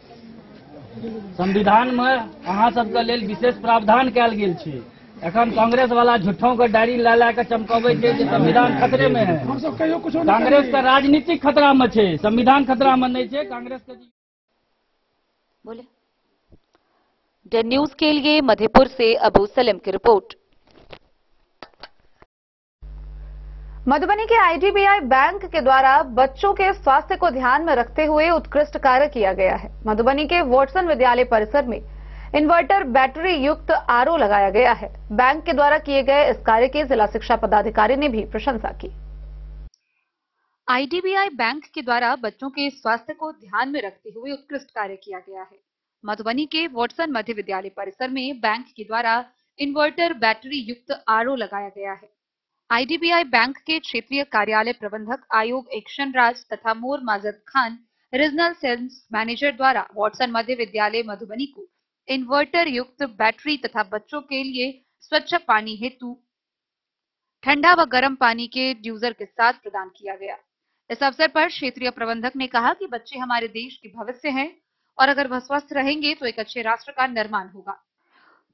संविधान में अहाँ सबके लेल विशेष प्रावधान कयल गेल छै। एखन कांग्रेस वाला झूठों के डायरी ला के चमकावे छै जे संविधान खतरे में है। कांग्रेस का राजनीतिक खतरा में छै, संविधान खतरा में नहीं छै। कांग्रेस के बोले डेन न्यूज के लिए मधेपुर से अबू सलेम की रिपोर्ट। मधुबनी के आईडीबीआई बैंक के द्वारा बच्चों के स्वास्थ्य को ध्यान में रखते हुए उत्कृष्ट कार्य किया गया है। मधुबनी के वॉटसन विद्यालय परिसर में इन्वर्टर बैटरी युक्त आरओ लगाया गया है। बैंक के द्वारा किए गए इस कार्य की जिला शिक्षा पदाधिकारी ने भी प्रशंसा की। आईडीबीआई बैंक के द्वारा बच्चों के स्वास्थ्य को ध्यान में रखते हुए उत्कृष्ट कार्य किया गया है। मधुबनी के वॉटसन मध्य विद्यालय परिसर में बैंक के द्वारा इन्वर्टर बैटरी युक्त आरओ लगाया गया है। आईडीबीआई बैंक के क्षेत्रीय कार्यालय प्रबंधक आयोग एक्शन राज तथा मोर Majid Khan regional sales manager द्वारा वॉटसन मध्य विद्यालय मधुबनी को इन्वर्टर युक्त बैटरी तथा बच्चों के लिए स्वच्छ पानी हेतु ठंडा व गर्म पानी के ड्यूजर के साथ प्रदान किया गया। इस अवसर पर क्षेत्रीय प्रबंधक ने कहा कि बच्चे हमारे देश के भविष्य हैं और अगर वह स्वस्थ रहेंगे तो एक अच्छे राष्ट्र का निर्माण होगा।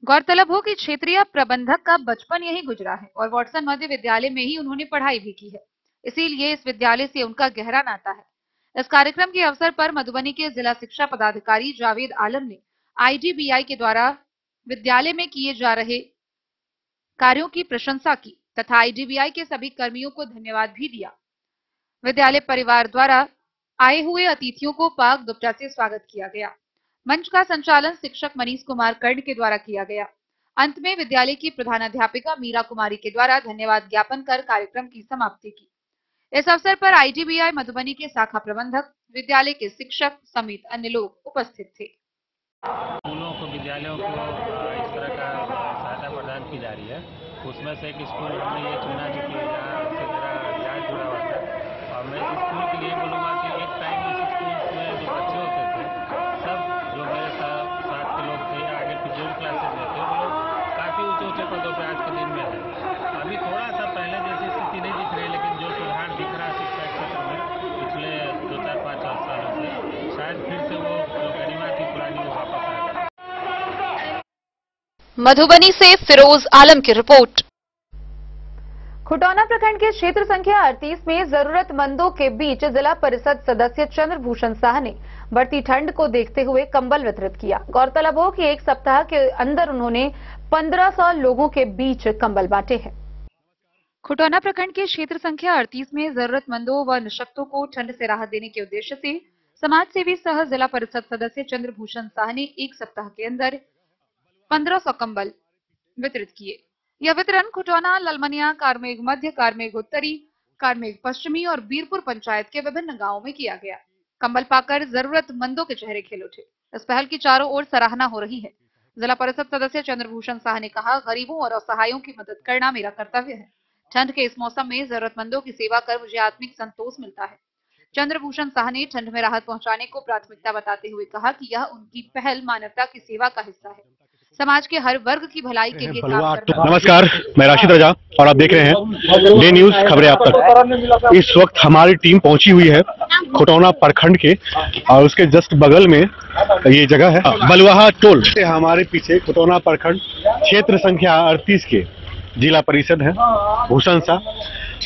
गौरतलब हो कि क्षेत्रीय प्रबंधक का बचपन यही गुजरा है और वॉटसन मध्य विद्यालय में ही उन्होंने पढ़ाई भी की है, इसीलिए इस विद्यालय से उनका गहरा नाता है। इस कार्यक्रम के अवसर पर मधुबनी के जिला शिक्षा पदाधिकारी जावेद आलम ने आईडीबीआई के द्वारा विद्यालय में किए जा रहे कार्यों की प्रशंसा की तथा आईडीबीआई के सभी कर्मियों को धन्यवाद भी दिया। विद्यालय परिवार द्वारा आए हुए अतिथियों को पाक दुपट्टा से स्वागत किया गया। मंच का संचालन शिक्षक मनीष कुमार कर्ण के द्वारा किया गया। अंत में विद्यालय की प्रधानाध्यापिका मीरा कुमारी के द्वारा धन्यवाद ज्ञापन कर कार्यक्रम की समाप्ति की। इस अवसर पर आईडीबीआई मधुबनी के शाखा प्रबंधक, विद्यालय के शिक्षक समेत अन्य लोग उपस्थित थे। स्कूलों को, विद्यालयों को इस तरह का सहायता प्रदान की जा रही है। उसमें से एक स्कूल हमने ये चुना जो कि यहाँ से मेरा इतिहास जुड़ा हुआ था और मैं इस स्कूल के लिए बोलूँगा कि एक टाइम इस स्कूल में जो बच्चे होते थे सब जो मेरे साथ के लोग थे या आगे फिजिकल क्लासेज में थे वो लोग काफ़ी ऊँचे पदों पर आज के दिन में है। अभी थोड़ा सा पहले जैसी स्थिति नहीं दिख रही, लेकिन जो सुधार दिख रहा है शिक्षा क्षेत्र में पिछले 2-4-5 सालों से, शायद फिर से वो गरिमा की पुरानी वापस आएगा। मधुबनी से फिरोज आलम की रिपोर्ट। खुटौना प्रखंड के क्षेत्र संख्या 38 में जरूरतमंदों के बीच जिला परिषद सदस्य चंद्रभूषण शाह ने बढ़ती ठंड को देखते हुए कंबल वितरित किया। गौरतलब हो कि एक सप्ताह के अंदर उन्होंने 1500 लोगों के बीच कंबल बांटे हैं। खुटौना प्रखंड के क्षेत्र संख्या 38 में जरूरतमंदों व निशक्तों को ठंड से राहत देने के उद्देश्य से समाज सेवी सह जिला परिषद सदस्य चंद्रभूषण शाह ने एक सप्ताह के अंदर 1500 कंबल वितरित किए। यह वितरण खुटौना, ललमनिया, कारमेघ मध्य, कारमेघ उत्तरी, कारमेघ पश्चिमी और बीरपुर पंचायत के विभिन्न गांवों में किया गया। कंबल पाकर जरूरतमंदों के चेहरे खिल उठे। इस पहल की चारों ओर सराहना हो रही है। जिला परिषद सदस्य चंद्रभूषण शाह ने कहा, गरीबों और असहायों की मदद करना मेरा कर्तव्य है। ठंड के इस मौसम में जरूरतमंदों की सेवा कर मुझे आत्मिक संतोष मिलता है। चंद्रभूषण शाह ने ठंड में राहत पहुंचाने को प्राथमिकता बताते हुए कहा कि यह उनकी पहल मानवता की सेवा का हिस्सा है। समाज के हर वर्ग की भलाई के लिए काम करना। नमस्कार, मैं राशिद रजा और आप देख रहे हैं डे न्यूज खबरें आप तक। इस वक्त हमारी टीम पहुंची हुई है खुटौना प्रखंड के और उसके जस्ट बगल में ये जगह है बलवाहा टोल। हमारे पीछे खुटौना प्रखंड क्षेत्र संख्या 38 के जिला परिषद है भूषण शाह।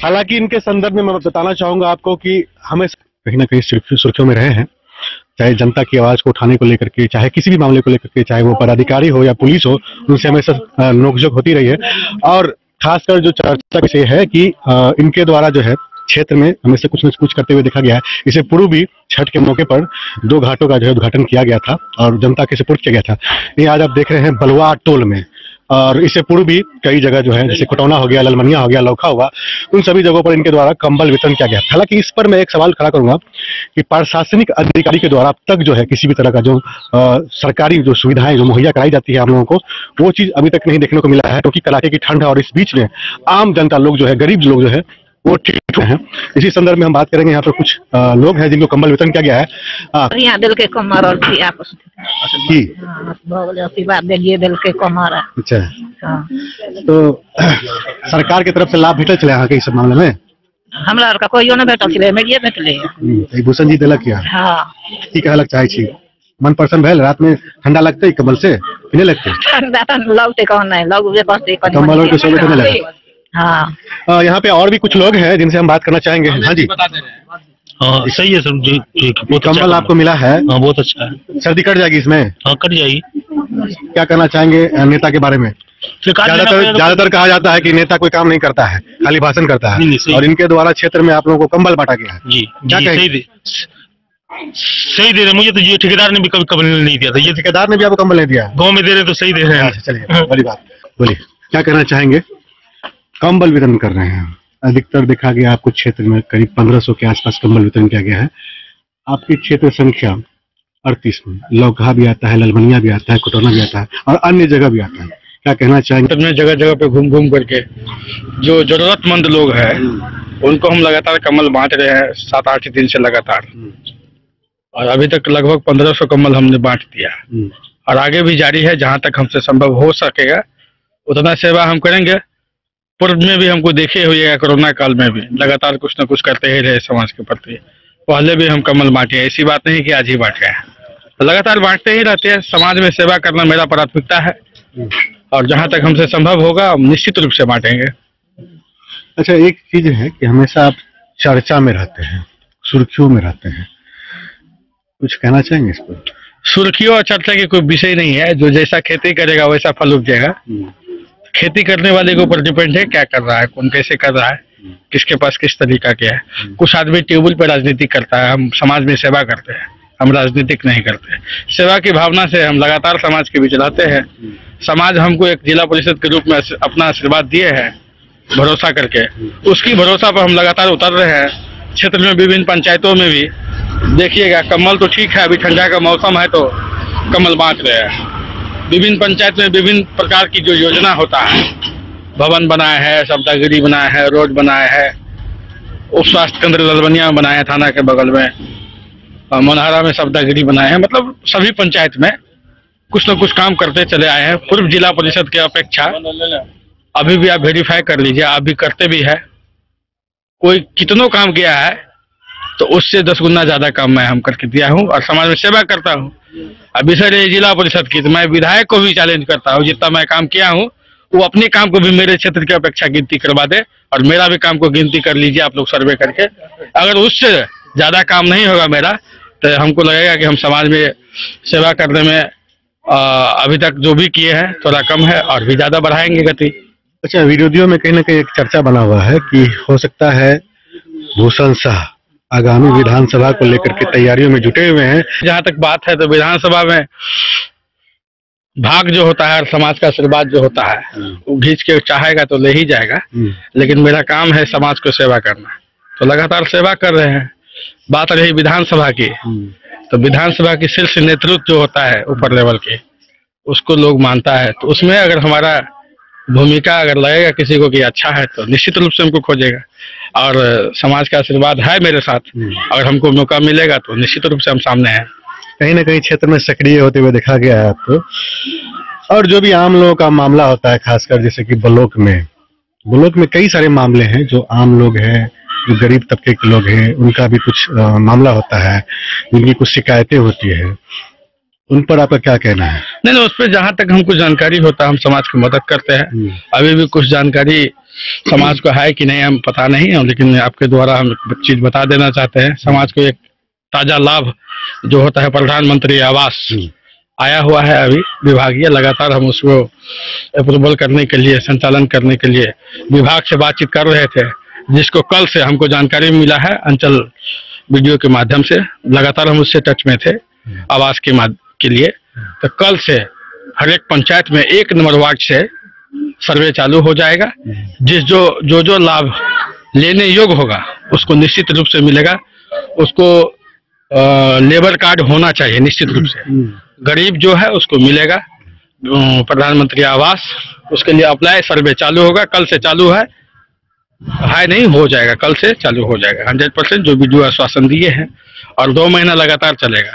हालांकि इनके संदर्भ में मैं बताना चाहूंगा आपको कि हमें कहीं ना कहीं सुर्खियों में रहे हैं, चाहे जनता की आवाज को उठाने को लेकर के, चाहे किसी भी मामले को लेकर के, चाहे वो पदाधिकारी हो या पुलिस हो, उनसे हमेशा नोकझोंक होती रही है। और खासकर जो चर्चा का विषय है कि इनके द्वारा जो है क्षेत्र में हमेशा कुछ न कुछ करते हुए देखा गया है। इसे पूर्व भी छठ के मौके पर 2 घाटों का जो है उद्घाटन किया गया था और जनता के सुपुर्द किया गया था। ये आज आप देख रहे हैं बलवाहा टोल में, और इससे पूर्व भी कई जगह जो है जैसे खुटौना हो गया, ललमनिया हो गया, लौखा हुआ, उन सभी जगहों पर इनके द्वारा कंबल वितरण किया गया। हालांकि इस पर मैं एक सवाल खड़ा करूंगा कि प्रशासनिक अधिकारी के द्वारा अब तक जो है किसी भी तरह का जो सरकारी जो सुविधाएं जो मुहैया कराई जाती है हम लोगों को, वो चीज अभी तक नहीं देखने को मिला है। क्योंकि कड़ाके की ठंड है और इस बीच में आम जनता लोग जो है, गरीब लोग जो है, वो ठीक हैं। इसी संदर्भ में हम बात करेंगे। यहाँ पर कुछ लोग हैं जिनको कंबल वितरण किया गया है। यहाँ दिल के कमर और थी आपस की बात दिलिए दिल के कमर। अच्छा, तो सरकार की तरफ से लाभ भेटल चले यहाँ के इस मामले में? हमरा का कोई न भेटल छे, मीडिया भेटले। भूषण जी दिलक या हाँ की कहलक चाहे छी? मन प्रसन्न भेल? रात में ठंडा लगते कंबल से कि नहीं लगते? ठंडा तो लगते कौन नहीं लगबे करते कंबल और सोने नहीं लगे। हाँ यहाँ पे और भी कुछ लोग हैं जिनसे हम बात करना चाहेंगे। हाँ जी, हाँ सही है सर जी, कंबल आपको मिला है? हाँ बहुत अच्छा है। सर्दी कट जाएगी इसमें? हाँ कट जाएगी। क्या कहना चाहेंगे नेता के बारे में? ज्यादातर कहा जाता है कि नेता कोई काम नहीं करता है, खाली भाषण करता है, और इनके द्वारा क्षेत्र में आप लोगों को कंबल बांटा गया है। जी क्या सही दे रहे। मुझे तो ये ठेकेदार ने भी कभी कंबल नहीं दिया था। ये ठेकेदार ने भी आपको कंबल नहीं दिया? गाँव में दे रहे तो सही दे रहे हैं। चलिए बड़ी बात, बोलिए क्या कहना चाहेंगे? कंबल वितरण कर रहे हैं, अधिकतर देखा गया आपको क्षेत्र में करीब 1500 के आसपास कंबल वितरण किया गया है। आपकी क्षेत्र संख्या 38 में लौकहा भी आता है, ललमनिया भी आता है, कुटौना भी आता है और अन्य जगह भी आता है। क्या कहना चाहेंगे? में जगह जगह पे घूम घूम करके जो जरूरतमंद लोग हैं उनको हम लगातार कंबल बांट रहे हैं 7-8 दिन से लगातार, और अभी तक लगभग 1500 कंबल हमने बांट दिया और आगे भी जारी है। जहां तक हमसे संभव हो सकेगा उतना सेवा हम करेंगे। पूर्व में भी हमको देखे हुए कोरोना काल में भी लगातार कुछ न कुछ करते ही रहे समाज के प्रति। पहले भी हम कंबल बांटे, ऐसी बात नहीं कि आज ही बांटे हैं, लगातार बांटते ही रहते हैं। समाज में सेवा करना मेरा प्राथमिकता है और जहां तक हमसे संभव होगा हम निश्चित रूप से बांटेंगे। अच्छा, एक चीज है कि हमेशा आप चर्चा में रहते हैं, सुर्खियों में रहते हैं, कुछ कहना चाहेंगे इस पर? सुर्खियों और चर्चा की कोई विषय नहीं है। जो जैसा खेती करेगा वैसा फल उपजेगा। खेती करने वाले के ऊपर डिपेंड है क्या कर रहा है, कौन कैसे कर रहा है, किसके पास किस तरीका क्या है। कुछ आदमी टेबल पे राजनीति करता है, हम समाज में सेवा करते हैं, हम राजनीतिक नहीं करते। सेवा की भावना से हम लगातार समाज के बीच रहते हैं। समाज हमको एक जिला परिषद के रूप में अपना आशीर्वाद दिए हैं भरोसा करके, उसकी भरोसा पर हम लगातार उतर रहे हैं। क्षेत्र में विभिन्न पंचायतों में भी देखिएगा कंबल तो ठीक है, अभी ठंडा का मौसम है तो कंबल बांट रहे हैं। विभिन्न पंचायत में विभिन्न प्रकार की जो योजना होता है, भवन बनाए हैं, सप्तागिरी बनाए हैं, रोड बनाए हैं, उप स्वास्थ्य केंद्र ललबनिया में बनाए हैं थाना के बगल में, मनहरा में सप्तागिरी बनाए हैं। मतलब सभी पंचायत में कुछ न कुछ काम करते चले आए हैं। पूर्व जिला परिषद की अपेक्षा अभी भी आप वेरीफाई कर लीजिए, आप भी करते भी है। कोई कितनों काम किया है तो उससे 10 गुना ज्यादा काम मैं हम करके दिया हूँ और समाज में सेवा करता हूँ। अब विषय रही जिला परिषद की तो मैं विधायक को भी चैलेंज करता हूँ, जितना मैं काम किया हूँ वो अपने काम को भी मेरे क्षेत्र की अपेक्षा गिनती करवा दे और मेरा भी काम को गिनती कर लीजिए आप लोग सर्वे करके। अगर उससे ज्यादा काम नहीं होगा मेरा तो हमको लगेगा कि हम समाज में सेवा करने में अभी तक जो भी किए हैं थोड़ा कम है और भी ज्यादा बढ़ाएंगे गति। अच्छा, विरोधियों में कहीं ना कहीं एक चर्चा बना हुआ है कि हो सकता है भूषण शाह आगामी विधानसभा को लेकर के तैयारियों में जुटे हुए हैं। जहां तक बात है तो विधानसभा में भाग जो होता है और समाज का आशीर्वाद जो होता है वो खींच के चाहेगा तो ले ही जाएगा, लेकिन मेरा काम है समाज को सेवा करना, तो लगातार सेवा कर रहे हैं। बात रही विधानसभा की, तो विधानसभा की शीर्ष नेतृत्व जो होता है ऊपर लेवल के, उसको लोग मानता है, तो उसमें अगर हमारा भूमिका अगर लगेगा किसी को कि अच्छा है तो निश्चित रूप से हमको खोजेगा और समाज का आशीर्वाद है मेरे साथ। अगर हमको मौका मिलेगा तो निश्चित रूप से हम सामने हैं। कहीं ना कहीं क्षेत्र में सक्रिय होते हुए देखा गया है आपको। और जो भी आम लोगों का मामला होता है, खासकर जैसे कि ब्लॉक में कई सारे मामले हैं, जो आम लोग हैं, जो गरीब तबके के लोग हैं, उनका भी कुछ मामला होता है, उनकी कुछ शिकायतें होती है, उन पर आपका क्या कहना है? नहीं, उस पर जहाँ तक हमको जानकारी होता है हम समाज की मदद करते हैं। अभी भी कुछ जानकारी समाज को है कि नहीं हम पता नहीं है, लेकिन आपके द्वारा हम एक चीज बता देना चाहते हैं। समाज को एक ताजा लाभ जो होता है प्रधानमंत्री आवास आया हुआ है अभी विभागीय, लगातार हम उसको अप्रूवल करने के लिए, संचालन करने के लिए विभाग से बातचीत कर रहे थे, जिसको कल से हमको जानकारी मिला है अंचल वीडियो के माध्यम से। लगातार हम उससे टच में थे आवास के लिए, तो कल से हर एक पंचायत में 1 नंबर वार्ड से सर्वे चालू हो जाएगा। जिस जो लाभ लेने योग्य होगा उसको निश्चित रूप से मिलेगा। उसको लेबर कार्ड होना चाहिए निश्चित रूप से, गरीब जो है उसको मिलेगा प्रधानमंत्री आवास। उसके लिए अप्लाई सर्वे चालू होगा, कल से चालू है। हाई नहीं हो जाएगा, कल से चालू हो जाएगा 100% जो भी जो आश्वासन दिए हैं, और 2 महीना लगातार चलेगा।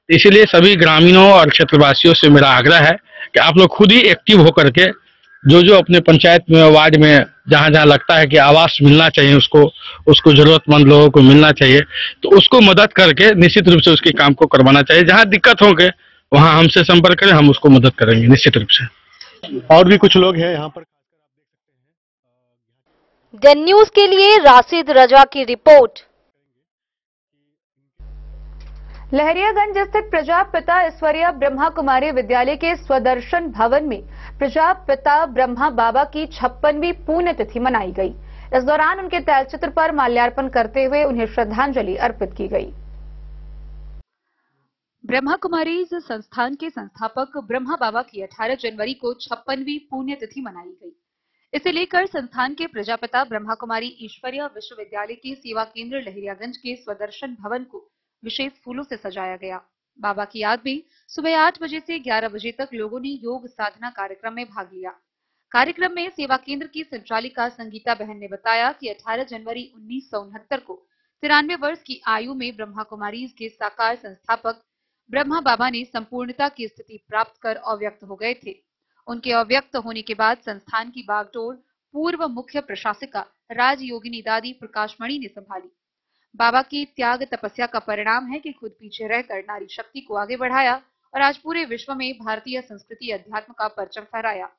इसीलिए सभी ग्रामीणों और क्षेत्रवासियों से मेरा आग्रह है कि आप लोग खुद ही एक्टिव होकर के जो जो अपने पंचायत में, वार्ड में जहाँ जहाँ लगता है कि आवास मिलना चाहिए, उसको जरूरतमंद लोगों को मिलना चाहिए, तो उसको मदद करके निश्चित रूप से उसके काम को करवाना चाहिए। जहाँ दिक्कत होंगे वहाँ हमसे संपर्क करें, हम उसको मदद करेंगे निश्चित रूप से। और भी कुछ लोग हैं यहाँ पर। डेन न्यूज के लिए राशिद रजा की रिपोर्ट। लहरियागंज स्थित प्रजापिता ईश्वरीय ब्रह्मा कुमारी विद्यालय के स्वदर्शन भवन में प्रजापिता ब्रह्मा बाबा की 56वीं पुण्यतिथि मनाई गई। इस दौरान उनके तैलचित्र पर माल्यार्पण करते हुए उन्हें श्रद्धांजलि अर्पित की गई। ब्रह्मा कुमारी इस संस्थान के संस्थापक ब्रह्मा बाबा की 18 जनवरी को 56वीं पुण्यतिथि मनाई गई। इसे लेकर संस्थान के प्रजापिता ब्रह्मा कुमारी ईश्वरीय विश्वविद्यालय के सेवा केंद्र लहरियागंज के स्वदर्शन भवन को विशेष फूलों से सजाया गया। बाबा की याद में सुबह 8 बजे से 11 बजे तक लोगों ने योग साधना कार्यक्रम में भाग लिया। कार्यक्रम में सेवा केंद्र की संचालिका संगीता बहन ने बताया कि 18 जनवरी 1969 को 93 वर्ष की आयु में ब्रह्मा कुमारी के साकार संस्थापक ब्रह्मा बाबा ने संपूर्णता की स्थिति प्राप्त कर अव्यक्त हो गए थे। उनके अव्यक्त होने के बाद संस्थान की बागडोर पूर्व मुख्य प्रशासिका राजयोगिनी दादी प्रकाशमणि ने संभाली। बाबा की त्याग तपस्या का परिणाम है कि खुद पीछे रहकर नारी शक्ति को आगे बढ़ाया और आज पूरे विश्व में भारतीय संस्कृति अध्यात्म का परचम फहराया।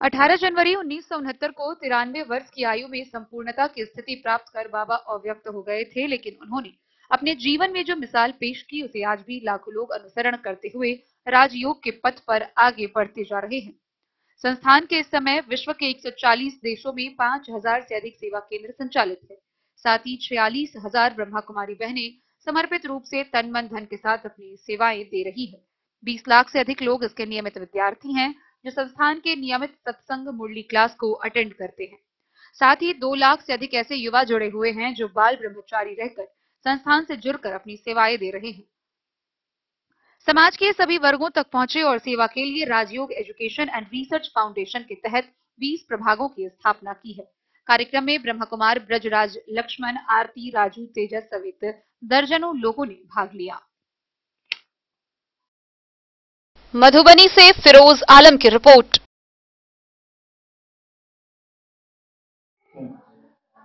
18 जनवरी 1969 को 93 वर्ष की आयु में संपूर्णता की स्थिति प्राप्त कर बाबा अव्यक्त हो गए थे, लेकिन उन्होंने अपने जीवन में जो मिसाल पेश की उसे आज भी लाखों लोग अनुसरण करते हुए राजयोग के पथ पर आगे बढ़ते जा रहे हैं। संस्थान के इस समय विश्व के 140 देशों में 5000 से अधिक सेवा केंद्र संचालित है। साथ ही 46,000 ब्रह्मा कुमारी बहनें समर्पित रूप से तन मन धन के साथ अपनी सेवाएं दे रही है। 20 लाख से अधिक लोग इसके नियमित विद्यार्थी हैं जो संस्थान के नियमित सत्संग मुरली क्लास को अटेंड करते हैं। साथ ही 2 लाख से अधिक ऐसे युवा जुड़े हुए हैं जो बाल ब्रह्मचारी रहकर संस्थान से जुड़कर अपनी सेवाएं दे रहे हैं। समाज के सभी वर्गों तक पहुंचे और सेवा के लिए राजयोग एजुकेशन एंड रिसर्च फाउंडेशन के तहत 20 प्रभागों की स्थापना की है। कार्यक्रम में ब्रह्मा कुमार ब्रजराज लक्ष्मण, आरती, राजू, तेजस समेत दर्जनों लोगों ने भाग लिया। मधुबनी से फिरोज आलम की रिपोर्ट।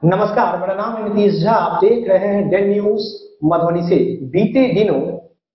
नमस्कार, मेरा नाम है नीतीश झा। आप देख रहे हैं डेन न्यूज मधुबनी से। बीते दिनों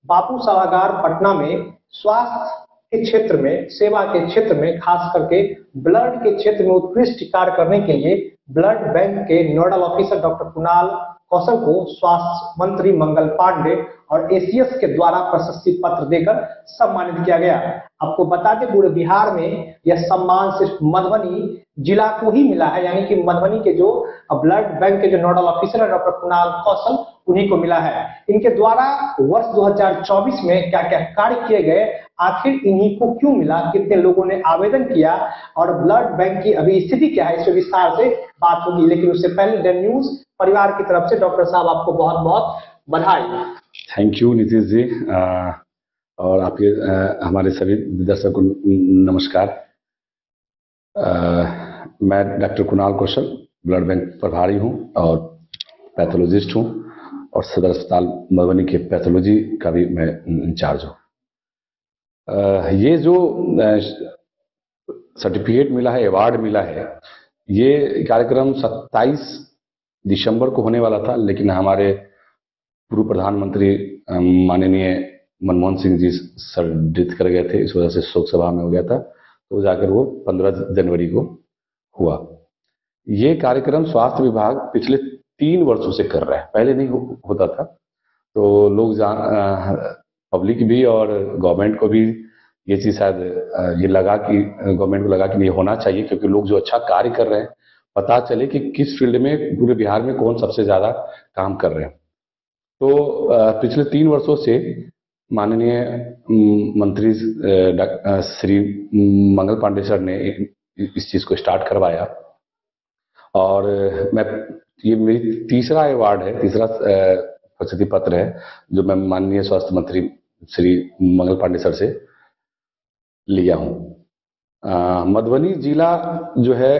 बापू सभागार पटना में स्वास्थ्य के क्षेत्र में, सेवा के क्षेत्र में, खास करके ब्लड के क्षेत्र में उत्कृष्ट कार्य करने के लिए ब्लड बैंक के नोडल ऑफिसर डॉक्टर कुणाल कौशल को स्वास्थ्य मंत्री मंगल पांडे और एसीएस के द्वारा प्रशस्ति पत्र देकर सम्मानित किया गया। आपको बता दें, पूरे बिहार में यह सम्मान सिर्फ मधुबनी जिला को ही मिला है, यानी कि मधुबनी के जो ब्लड बैंक के जो नोडल ऑफिसर है डॉक्टर कुणाल कौशल, उन्हीं को मिला है। इनके द्वारा वर्ष 2024 में क्या क्या कार्य किए गए, आखिर इन्हीं को क्यों मिला, कितने लोगों ने आवेदन किया और ब्लड बैंक की अभी स्थिति क्या है, इससे विस्तार से बात होगी। लेकिन उससे पहले डेन न्यूज परिवार की तरफ से डॉक्टर साहब आपको बहुत बहुत बधाई। थैंक यू नीतीश जी, और आपके हमारे सभी दर्शकों को नमस्कार। मैं डॉक्टर कुणाल कौशल ब्लड बैंक प्रभारी हूं और पैथोलॉजिस्ट हूं और सदर अस्पताल मधुबनी के पैथोलॉजी का भी मैं इंचार्ज हूं। ये जो सर्टिफिकेट मिला है, अवार्ड मिला है, ये कार्यक्रम 27 दिसंबर को होने वाला था, लेकिन हमारे पूर्व प्रधानमंत्री माननीय मनमोहन सिंह जी सर डेथ कर गए थे, इस वजह से शोक सभा में हो गया था, तो जाकर वो 15 जनवरी को हुआ। ये कार्यक्रम स्वास्थ्य विभाग पिछले 3 वर्षों से कर रहा है, पहले नहीं होता था। तो लोग पब्लिक भी और गवर्नमेंट को भी ये चीज़ शायद ये लगा कि गवर्नमेंट को लगा कि ये होना चाहिए, क्योंकि लोग जो अच्छा कार्य कर रहे हैं पता चले कि किस फील्ड में पूरे बिहार में कौन सबसे ज़्यादा काम कर रहे हैं। तो पिछले 3 वर्षों से माननीय मंत्री श्री मंगल पांडे सर ने इस चीज़ को स्टार्ट करवाया और ये मेरी तीसरा अवार्ड है, तीसरा प्रशस्ति पत्र है जो मैं माननीय स्वास्थ्य मंत्री श्री मंगल पांडे सर से लिया हूँ। मधुबनी जिला जो है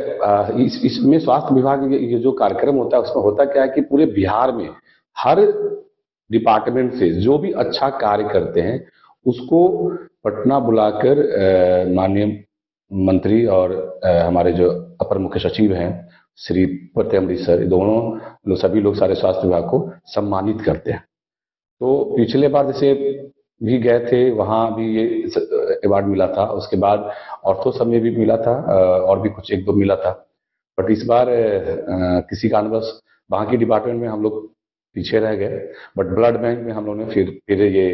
इसमें स्वास्थ्य विभाग ये जो कार्यक्रम होता है उसमें होता क्या है कि पूरे बिहार में हर डिपार्टमेंट से जो भी अच्छा कार्य करते हैं उसको पटना बुलाकर माननीय मंत्री और हमारे जो अपर मुख्य सचिव हैं श्री प्रत्यय अमृत सर, दोनों सभी लोग सारे स्वास्थ्य विभाग को सम्मानित करते हैं। तो पिछले बार जैसे भी गए थे, वहाँ भी ये अवार्ड मिला था, उसके बाद ऑर्थो सब में भी मिला था और भी कुछ एक दो मिला था। बट इस बार किसी कारणवश बाकी डिपार्टमेंट में हम लोग पीछे रह गए, बट ब्लड बैंक में हम लोगों ने फिर ये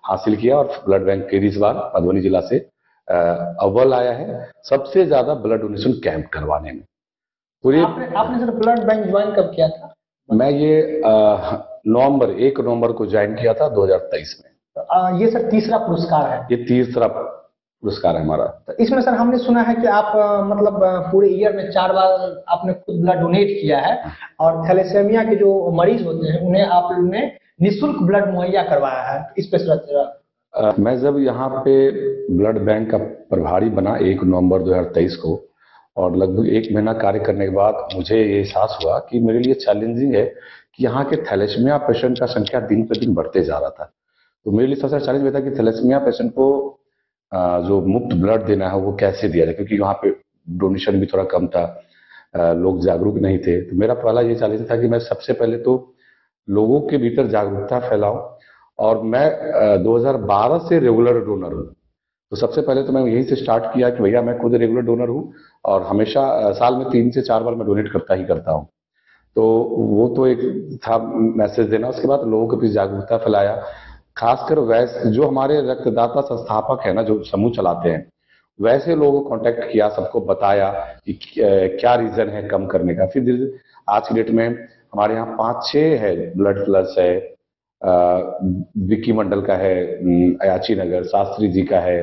हासिल किया और ब्लड बैंक फिर इस बार मधुबनी जिला से अव्वल आया है सबसे ज्यादा ब्लड डोनेशन कैंप करवाने में। पूरे आपने सर ब्लड बैंक ज्वाइन कब किया था? मैं ये 1 नवंबर को ज्वाइन किया था 2023 में। ये सर तीसरा पुरस्कार है? ये तीसरा पुरस्कार है हमारा। तो इसमें सर हमने सुना है कि आप मतलब पूरे ईयर में 4 बार आपने खुद ब्लड डोनेट किया है और थैलेसेमिया के जो मरीज होते हैं उन्हें आप लोगों ने निःशुल्क ब्लड मुहैया करवाया है। इस पे मैं जब यहाँ पे ब्लड बैंक का प्रभारी बना 1 नवंबर 2023 को और लगभग 1 महीना कार्य करने के बाद मुझे ये एहसास हुआ कि मेरे लिए चैलेंजिंग है कि यहाँ के थैलेसेमिया पेशेंट का संख्या दिन प्रतिदिन बढ़ते जा रहा था। तो मेरे लिए सबसे चैलेंज ये था कि थैलेसेमिया पेशेंट को जो मुफ्त ब्लड देना है वो कैसे दिया जाए, क्योंकि वहाँ पे डोनेशन भी थोड़ा कम था, लोग जागरूक नहीं थे। तो मेरा पहला ये चैलेंज था कि मैं सबसे पहले तो लोगों के भीतर जागरूकता फैलाऊं और मैं 2012 से रेगुलर डोनर हूँ। तो सबसे पहले तो मैं यहीं से स्टार्ट किया कि भैया मैं खुद रेगुलर डोनर हूँ और हमेशा साल में 3 से 4 बार मैं डोनेट करता हूँ। तो वो तो एक था मैसेज देना। उसके बाद लोगों के बीच जागरूकता फैलाया, खासकर वैसे जो हमारे रक्तदाता संस्थापक है ना, जो समूह चलाते हैं, वैसे लोगों को कांटेक्ट किया, सबको बताया कि क्या रीजन है कम करने का। फिर आज की डेट में हमारे यहाँ 5-6 है, ब्लड प्लस है, विक्की मंडल का है, अयाची नगर, शास्त्री जी का है,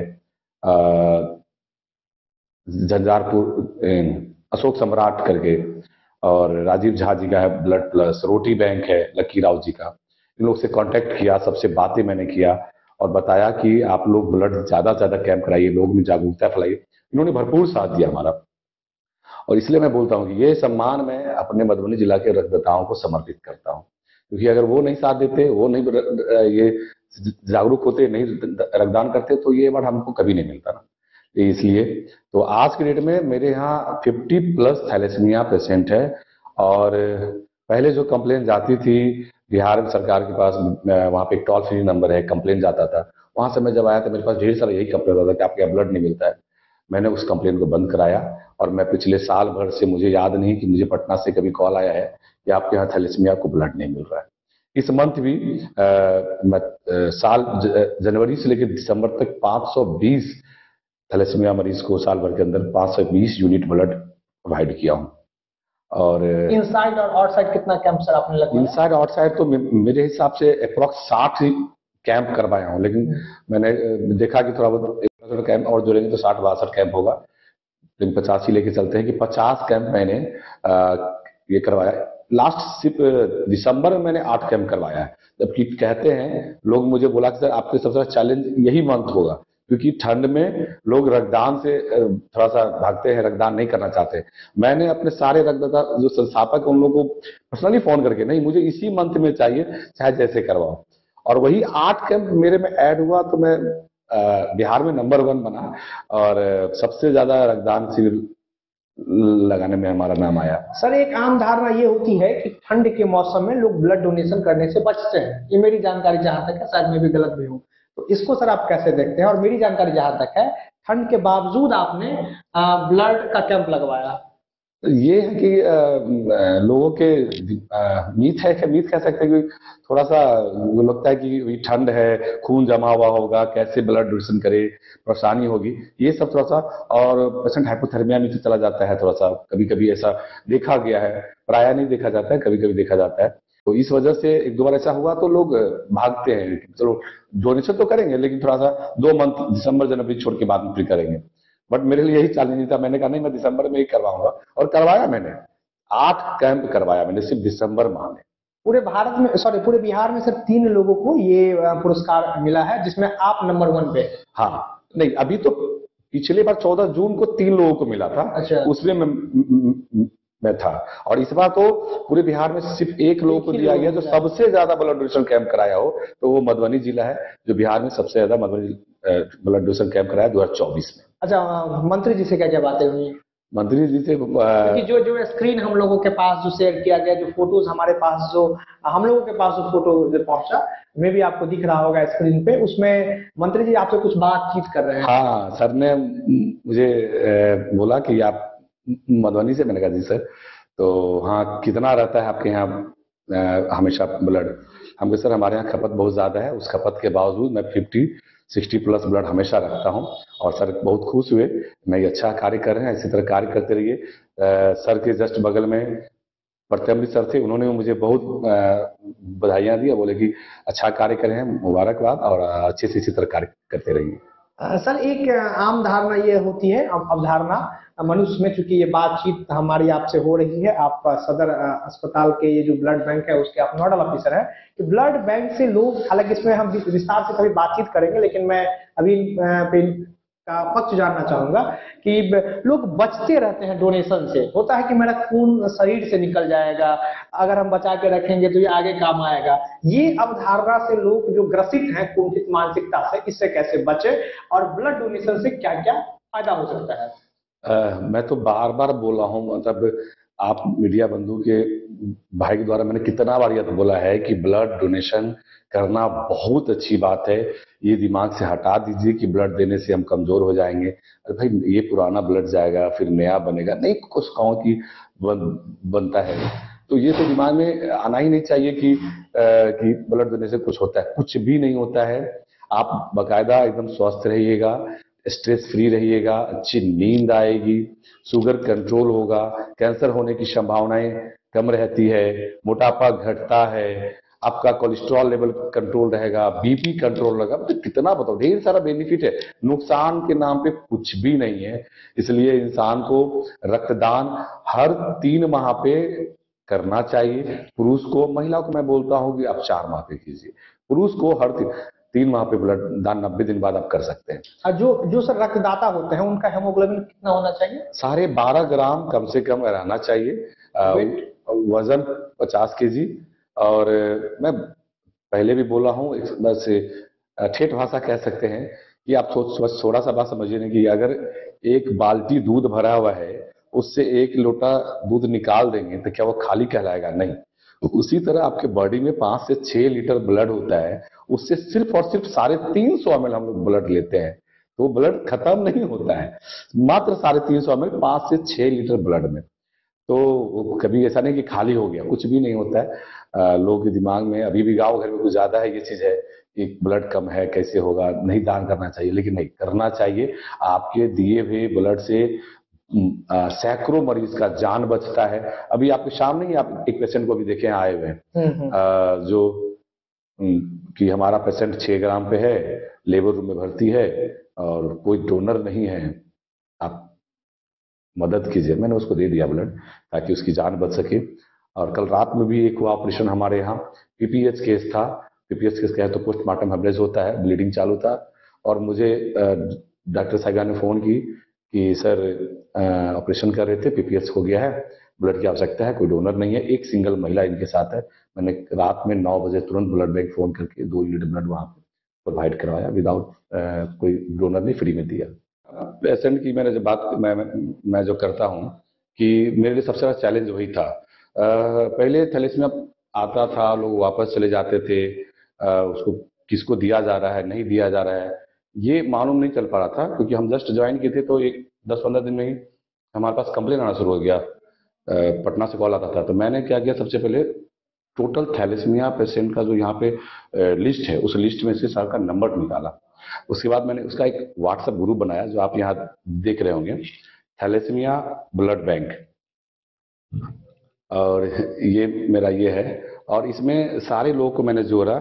झंझारपुर अशोक सम्राट करके, और राजीव झा जी का है ब्लड प्लस, रोटी बैंक है लक्की राव जी का। इन लोग से कांटेक्ट किया, सबसे बातें मैंने किया और बताया कि आप लोग ब्लड ज्यादा से ज्यादा कैंप कराइए, लोग में जागरूकता फैलाइए। इन्होंने भरपूर साथ दिया हमारा और इसलिए मैं बोलता हूँ कि ये सम्मान मैं अपने मधुबनी जिला के रक्तदाताओं को समर्पित करता हूँ, क्योंकि अगर वो नहीं साथ देते, वो नहीं ये जागरूक होते, नहीं रक्तदान करते, तो ये अवार्ड हमको कभी नहीं मिलता ना। इसलिए तो आज के डेट में मेरे यहाँ 50+ थैलेसेमिया पेशेंट है और पहले जो कंप्लेन जाती थी बिहार सरकार के पास, वहाँ पे एक टोल फ्री नंबर है, कंप्लेन जाता था। वहां से मैं जब आया था मेरे पास ढेर सारा यही कंप्लेन आता था कि आपके यहाँ ब्लड नहीं मिलता है। मैंने उस कंप्लेन को बंद कराया और मैं पिछले साल भर से, मुझे याद नहीं कि मुझे पटना से कभी कॉल आया है कि आपके यहाँ थैलेसेमिया को ब्लड नहीं मिल रहा है। इस मंथ भी साल जनवरी से लेकर दिसंबर तक 520 थैलेसेमिया मरीज को साल भर के अंदर 520 यूनिट ब्लड प्रोवाइड किया हूँ। और इनसाइड और आउटसाइड कितना कैंप सर आपने लगवाया? इनसाइड आउटसाइड तो मेरे हिसाब से अप्रॉक्स 60 कैंप करवाया हूँ, लेकिन मैंने देखा कि थोड़ा बहुत कैंप और जोड़ेंगे तो 60-62 कैंप होगा, लेकिन 85 लेके चलते हैं कि 50 कैंप मैंने ये करवाया। लास्ट सिर्फ दिसंबर में मैंने 8 कैंप करवाया है, जबकि कहते हैं लोग, मुझे बोला कि सर आपके सबसे बड़ा चैलेंज यही मंथ होगा, क्योंकि ठंड में लोग रक्तदान से थोड़ा सा भागते हैं, रक्तदान नहीं करना चाहते। मैंने अपने सारे रक्तदाता जो संस्थापक उन लोगों को पर्सनली फोन करके, नहीं मुझे इसी मंथ में चाहिए, चाहे जैसे करवाओ, और वही 8 कैंप मेरे में ऐड हुआ तो मैं बिहार में नंबर 1 बना और सबसे ज्यादा रक्तदान शिविर लगाने में हमारा नाम आया। सर एक आम धारणा ये होती है कि ठंड के मौसम में लोग ब्लड डोनेशन करने से बचते हैं, ये मेरी जानकारी जहां तक है, शायद मैं भी गलत भी हूँ, तो इसको सर आप कैसे देखते हैं? और मेरी जानकारी जहां तक है, ठंड के बावजूद आपने ब्लड का कैंप लगवाया। ये है कि लोगों के मीथ है, क्या मीथ कह सकते हैं कि थोड़ा सा वो लगता है कि ठंड है, खून जमा हुआ होगा, कैसे ब्लड डोनेशन करे, परेशानी होगी, ये सब थोड़ा सा, और पेशेंट हाइपोथर्मिया में तो चला जाता है थोड़ा सा, कभी कभी ऐसा देखा गया है, प्राय नहीं देखा जाता है, कभी कभी देखा जाता है। तो इस वजह से 1-2 बार ऐसा हुआ तो लोग भागते हैं, चलो डोनेशन तो करेंगे लेकिन थोड़ा सा 2 मंथ दिसंबर जनवरी छोड़ के बाद में फिर करेंगे। बट मेरे लिए यही चैलेंज था, मैंने कहा नहीं मैं दिसंबर में ही करवाऊंगा, और करवाया मैंने 8 कैंप करवाया मैंने सिर्फ दिसंबर माह में। पूरे भारत में, सॉरी पूरे बिहार में सिर्फ 3 लोगों को ये पुरस्कार मिला है, जिसमें आप नंबर 1 पे। हाँ, नहीं अभी तो पिछले बार 14 जून को 3 लोगों को मिला था। अच्छा। उसमें मैं था, और इस बार तो पूरे बिहार में सिर्फ 1 लोगों को दिया गया। जो सबसे ज्यादा ब्लड डोनेशन कैंप कराया हो तो वो मधुबनी जिला है, जो बिहार में सबसे ज्यादा मधुबनी ब्लड डोनेशन कैंप कराया 2024 में। अच्छा, मंत्री जी से क्या क्या बातें हुई? मंत्री जी से क्योंकि जो स्क्रीन हम लोगों के पास जो शेयर किया गया, जो फोटोज हमारे पास, जो हम लोगों के पास जो फोटो जो पहुंचा, में भी आपको दिख रहा होगा स्क्रीन पे, उसमें मंत्री जी आपसे कुछ बातचीत कर रहे हैं। हाँ, सर ने मुझे बोला कि आप मधुबनी से। मैंने कहा जी सर। तो हाँ, कितना रहता है आपके यहाँ हमेशा ब्लड? हम कहा सर हमारे यहाँ खपत बहुत ज्यादा है, उस खपत के बावजूद मैं 50-60 प्लस ब्लड हमेशा रखता हूँ। और सर बहुत खुश हुए, मैं अच्छा कार्य कर रहे हैं, इसी तरह कार्य करते रहिए। सर के जस्ट बगल में प्रत्यमृत सर थे, उन्होंने मुझे बहुत बधाइयाँ दी, बोले कि अच्छा कार्य कर रहे हैं, मुबारकबाद, और अच्छे से इसी तरह कार्य करते रहिए। सर, एक आम धारणा ये होती है, अवधारणा मनुष्य में, चूंकि ये बातचीत हमारी आपसे हो रही है, आप सदर अस्पताल के ये जो ब्लड बैंक है उसके आप नोडल ऑफिसर हैं, कि ब्लड बैंक से लोग, हालांकि इसमें हम विस्तार से कभी बातचीत करेंगे, लेकिन मैं अभी का पक्ष जानना चाहूंगा कि लोग बचते रहते हैं डोनेशन से। होता है कि मेरा खून शरीर से निकल जाएगा, अगर हम बचा के रखेंगे तो ये आगे काम आएगा। ये अवधारणा से लोग जो ग्रसित हैं कुंठित मानसिकता से, इससे कैसे बचे और ब्लड डोनेशन से क्या क्या फायदा हो सकता है? मैं तो बार बार बोला हूँ, मतलब आप मीडिया बंधु के भाई के द्वारा मैंने कितना बार यह बोला है कि ब्लड डोनेशन करना बहुत अच्छी बात है। ये दिमाग से हटा दीजिए कि ब्लड देने से हम कमजोर हो जाएंगे। अरे भाई, ये पुराना ब्लड जाएगा फिर नया बनेगा, नहीं कुछ गाँव की बनता है। तो ये तो दिमाग में आना ही नहीं चाहिए कि ब्लड देने से कुछ होता है। कुछ भी नहीं होता है। आप बाकायदा एकदम स्वस्थ रहिएगा, स्ट्रेस फ्री रहिएगा, अच्छी नींद आएगी, शुगर कंट्रोल होगा, कैंसर होने की संभावनाएं कम रहती है, मोटापा घटता है, आपका कोलेस्ट्रॉल लेवल कंट्रोल रहेगा, बीपी कंट्रोल रहेगा। मतलब कितना बताओ, ढेर सारा बेनिफिट है। नुकसान के नाम पे कुछ भी नहीं है। इसलिए इंसान को रक्तदान हर 3 माह पे करना चाहिए। पुरुष को, महिला को मैं बोलता हूँ कि आप 4 माह पे कीजिए। पुरुष को हर 3 माह पे ब्लड दान 90 दिन बाद आप कर सकते हैं। जो सर रक्तदाता होते हैं उनका हेमोग्लोबिन कितना होना चाहिए? 12.5 ग्राम कम से कम रहना चाहिए। वजन 50 kg। और मैं पहले भी बोला हूँ, बस ठेठ भाषा कह सकते हैं कि आप थोड़ा सा बात समझिए कि अगर 1 बाल्टी दूध भरा हुआ है, उससे 1 लोटा दूध निकाल देंगे तो क्या वो खाली कहलाएगा? नहीं। उसी तरह आपके बॉडी में 5 से 6 लीटर ब्लड होता है, उससे सिर्फ और सिर्फ 350 ml हम लोग ब्लड लेते हैं, तो ब्लड खत्म नहीं होता है। मात्र 350 ml 5 से 6 लीटर ब्लड में। तो कभी ऐसा नहीं कि खाली हो गया, कुछ भी नहीं होता है। लोगों के दिमाग में अभी भी गांव घर में कुछ ज्यादा है ये चीज है कि ब्लड कम है, कैसे होगा, नहीं दान करना चाहिए। लेकिन नहीं, करना चाहिए। आपके दिए हुए ब्लड से सैकड़ों मरीज का जान बचता है। अभी आपके सामने ही आप एक पेशेंट को भी देखे आए हुए हैं, जो कि हमारा पेशेंट 6 ग्राम पे है, लेबर रूम में भर्ती है और कोई डोनर नहीं है, आप मदद कीजिए। मैंने उसको दे दिया ब्लड ताकि उसकी जान बच सके। और कल रात में भी एक हुआ ऑपरेशन हमारे यहाँ, पीपीएच केस था। पीपीएच केस क्या है तो पोस्टमार्टम हेमरेज होता है, ब्लीडिंग चालू था। और मुझे डॉक्टर साहिबा ने फोन की कि सर ऑपरेशन कर रहे थे, पीपीएच हो गया है, ब्लड की आवश्यकता है, कोई डोनर नहीं है, एक सिंगल महिला इनके साथ है। मैंने रात में 9 बजे तुरंत ब्लड बैंक फोन करके 2 यूनिट ब्लड वहाँ पे प्रोवाइड करवाया, विदाउट कोई डोनर नहीं, फ्री में दिया। पेशेंट की मैंने जो बात मैं जो करता हूँ कि मेरे लिए सबसे बड़ा चैलेंज वही था। पहले थैलेसीमिया आता था, लोग वापस चले जाते थे, उसको किसको दिया जा रहा है, नहीं दिया जा रहा है, ये मालूम नहीं चल पा रहा था। क्योंकि हम जस्ट ज्वाइन किए थे तो एक 10-15 दिन में ही हमारे पास कंप्लेन आना शुरू हो गया, पटना से कॉल आता था। तो मैंने क्या किया, सबसे पहले टोटल थैलेसीमिया पेशेंट का जो यहाँ पे लिस्ट है, उस लिस्ट में से सर का नंबर निकाला। उसके बाद मैंने उसका एक व्हाट्सएप ग्रुप बनाया, जो आप यहाँ देख रहे होंगे, थैलेसीमिया ब्लड बैंक। और ये मेरा ये है, और इसमें सारे लोगों को मैंने जोड़ा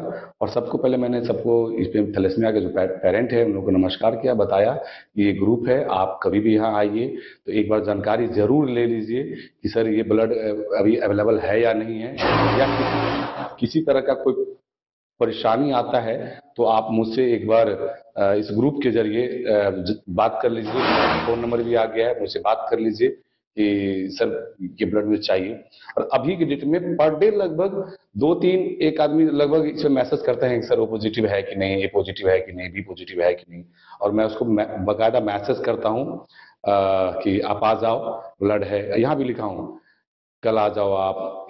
और सबको पहले मैंने सबको इसमें थैलेसीमिया के जो पेरेंट है उन लोगों को नमस्कार किया, बताया कि ये ग्रुप है, आप कभी भी यहाँ आइए तो एक बार जानकारी जरूर ले लीजिए कि सर ये ब्लड अभी अवेलेबल है या नहीं है, या किसी तरह का कोई परेशानी आता है तो आप मुझसे एक बार इस ग्रुप के जरिए बात कर लीजिए। फोन नंबर भी आ गया है, मुझसे बात कर लीजिए कि सर ये ब्लड में चाहिए। और अभी की डेट में पर डे लगभग 2-3 एक आदमी लगभग इसे मैसेज करते हैं कि सर ओ पॉजिटिव है कि नहीं, ए पॉजिटिव है कि नहीं, बी पॉजिटिव है कि नहीं। और मैं उसको बाकायदा मैसेज करता हूँ कि आप आ जाओ, ब्लड है। यहाँ भी लिखा हूँ कल आ जाओ आप,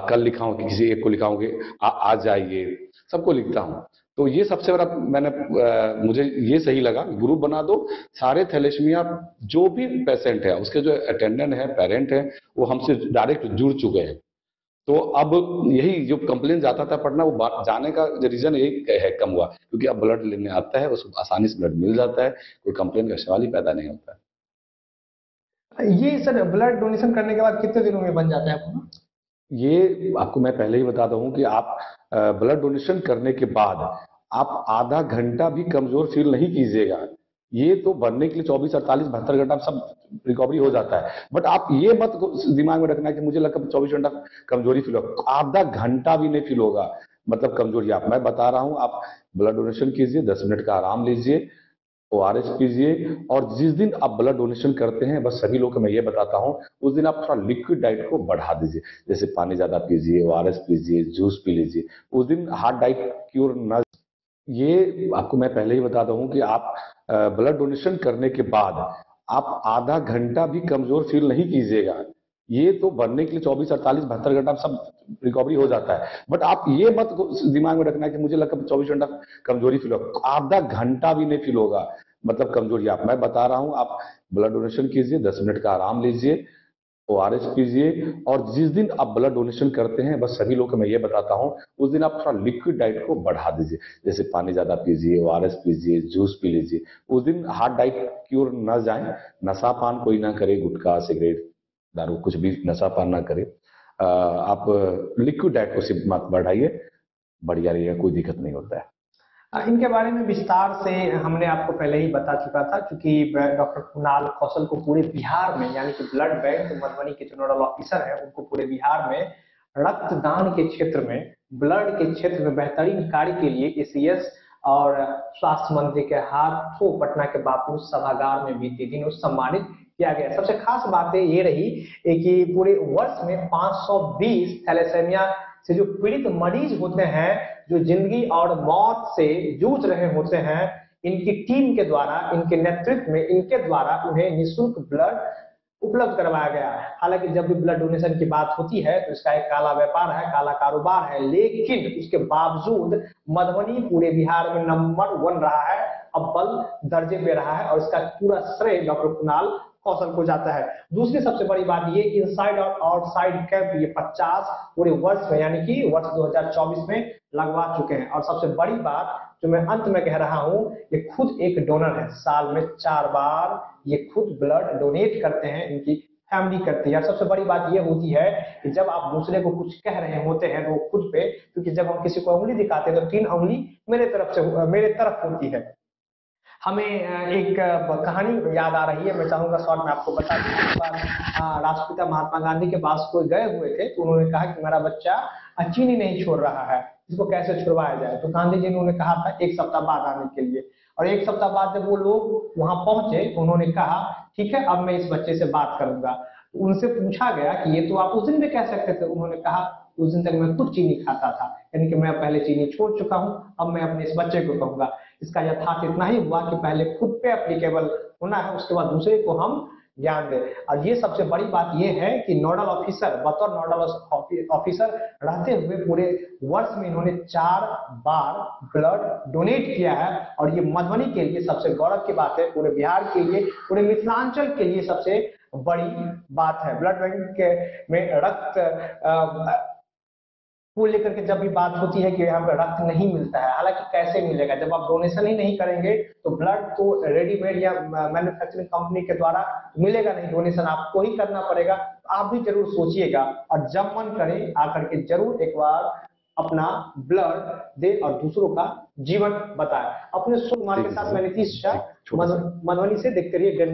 कल लिखा हूँ कि किसी एक को लिखा हूँ कि आज जाइए, सबको लिखता हूँ। तो ये सबसे बड़ा मुझे ये सही लगा, ग्रुप बना दो। सारे थैलेसीमिया जो भी पेशेंट है, उसके जो अटेंडेंट है, पेरेंट है, वो हमसे डायरेक्ट जुड़ चुके हैं। तो अब यही जो कंप्लेन जाता था पटना, वो जाने का रीजन यही है, कम हुआ, क्योंकि अब ब्लड लेने आता है, उसको आसानी से ब्लड मिल जाता है, कोई कंप्लेन का सवाल ही पैदा नहीं होता है। ये सर ब्लड डोनेशन करने के बाद कितने दिनों में बन जाता है आपको? ये आपको मैं पहले ही बता दूं कि आप ब्लड डोनेशन करने के बाद आप आधा घंटा भी कमजोर फील नहीं कीजिएगा। ये तो बनने के लिए 24, 48, 72 घंटा सब रिकवरी हो जाता है। बट आप ये मत दिमाग में रखना कि मुझे लगा 24 घंटा कमजोरी फील होगा, आधा घंटा भी नहीं फील होगा, मतलब कमजोरी। आप मैं बता रहा हूँ, आप ब्लड डोनेशन कीजिए, 10 मिनट का आराम लीजिए, ORS पीजिए। और जिस दिन आप ब्लड डोनेशन करते हैं, बस सभी लोग को मैं ये बताता हूँ, उस दिन आप थोड़ा लिक्विड डाइट को बढ़ा दीजिए, जैसे पानी ज्यादा पीजिए, ORS पीजिए, जूस पी लीजिए। उस दिन हार्ड डाइट क्योर न, ये आपको मैं पहले ही बताता हूँ कि आप ब्लड डोनेशन करने के बाद आप आधा घंटा भी कमजोर फील नहीं कीजिएगा। ये तो बनने के लिए 24, 48, 72 घंटा सब रिकवरी हो जाता है। बट आप ये मत दिमाग में रखना कि मुझे लगा 24 घंटा कमजोरी फील होगा, आधा घंटा भी नहीं फील होगा, मतलब कमजोरी। आप मैं बता रहा हूँ, आप ब्लड डोनेशन कीजिए, 10 मिनट का आराम लीजिए, ORS पीजिए। और जिस दिन आप ब्लड डोनेशन करते हैं, बस सभी लोग को मैं ये बताता हूँ, उस दिन आप थोड़ा लिक्विड डाइट को बढ़ा दीजिए, जैसे पानी ज्यादा पीजिए, ORS पीजिए, जूस पी लीजिए। उस दिन हार्ड डाइट क्योर न जाए, नशा पान कोई ना करे, गुटखा, सिगरेट, दारू, कुछ भी नशा पान ना करे। आप लिक्विड डाइट को सिर्फ मत बढ़ाइए, बढ़िया रहिएगा, कोई दिक्कत नहीं होता है। इनके बारे में विस्तार से हमने आपको पहले ही बता चुका था, क्योंकि डॉक्टर कुणाल कौशल को पूरे बिहार में, यानी कि ब्लड बैंक मधुबनी के जो नोडल ऑफिसर है, उनको पूरे बिहार में रक्तदान के क्षेत्र में, ब्लड के क्षेत्र में बेहतरीन कार्य के लिए ACS और स्वास्थ्य मंत्री के हाथों पटना के बापू सभागार में बीते दिनों सम्मानित किया गया। सबसे खास बात ये रही कि पूरे वर्ष में 520 थैलेसेमिया से जो पीड़ित मरीज होते हैं, जो जिंदगी और मौत से जूझ रहे होते हैं, इनकी टीम के द्वारा, इनके नेतृत्व में, इनके द्वारा उन्हें निःशुल्क ब्लड उपलब्ध करवाया गया है। हालांकि जब भी ब्लड डोनेशन की बात होती है तो इसका एक काला व्यापार है, काला कारोबार है, लेकिन उसके बावजूद मधुबनी पूरे बिहार में नंबर 1 रहा है, अव्वल दर्जे पे रहा है, और इसका पूरा श्रेय डॉक्टर कुणाल कौशल को जाता है। दूसरी सबसे बड़ी बात ये, इनसाइड और आउटसाइड कैंप ये 50 पूरे वर्ष में, यानी कि वर्ष 2024 में लगवा चुके हैं। और सबसे बड़ी बात जो मैं अंत में कह रहा हूं, ये खुद एक डोनर है, साल में 4 बार ये खुद ब्लड डोनेट करते हैं, इनकी फैमिली करती है। और सबसे बड़ी बात ये होती है कि जब आप दूसरे को कुछ कह रहे होते हैं तो वो खुद पे, क्योंकि जब हम किसी को उंगली दिखाते हैं तो 3 उंगली मेरे तरफ होती है। हमें एक कहानी याद आ रही है, मैं चाहूंगा शॉर्ट में आपको बता दूं। राष्ट्रपिता महात्मा गांधी के पास कोई गए हुए थे, तो उन्होंने कहा कि मेरा बच्चा चीनी नहीं छोड़ रहा है, इसको कैसे छुड़वाया जाए। तो गांधी जी ने उन्हें कहा था 1 सप्ताह बाद आने के लिए, और 1 सप्ताह बाद जब वो लोग वहां पहुंचे तो उन्होंने कहा ठीक है, अब मैं इस बच्चे से बात करूंगा। उनसे पूछा गया कि ये तो आप उस दिन भी कह सकते थे। उन्होंने कहा उस दिन तक मैं खुद चीनी खाता था, यानी कि मैं पहले चीनी छोड़ चुका हूं, अब मैं अपने इस बच्चे को कहूंगा। इसका यथार्थ इतना ही हुआ कि पहले खुद पे एप्लीकेबल होना है, उसके बाद दूसरे को हम ज्ञान दे। और ये सबसे बड़ी बात ये है कि नोडल ऑफिसर, बतौर नोडल ऑफिसर रहते हुए पूरे वर्ष में इन्होंने 4 बार ब्लड डोनेट किया है। और ये मधुबनी के लिए सबसे गौरव की बात है, पूरे बिहार के लिए, पूरे मिथिलांचल के लिए सबसे बड़ी बात है। ब्लड बैंक में रक्त को लेकर के जब भी बात होती है कि यहाँ पे रक्त नहीं मिलता है, हालांकि कैसे मिलेगा जब आप डोनेशन ही नहीं करेंगे, तो ब्लड तो रेडीमेड या मैन्युफैक्चरिंग कंपनी के द्वारा मिलेगा नहीं, डोनेशन आपको ही करना पड़ेगा। आप भी जरूर सोचिएगा, और जब मन करे आकर के जरूर एक बार अपना ब्लड दे और दूसरों का जीवन बताए। अपने सुकुमार के साथ मैं नीतीश शाह, मधुबनी से, देखते रहिए।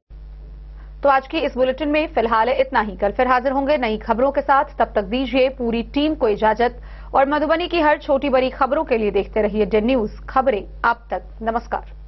तो आज की इस बुलेटिन में फिलहाल इतना ही। कल फिर हाजिर होंगे नई खबरों के साथ। तब तक दीजिए पूरी टीम को इजाजत और मधुबनी की हर छोटी बड़ी खबरों के लिए देखते रहिए DEN न्यूज खबरें आप तक। नमस्कार।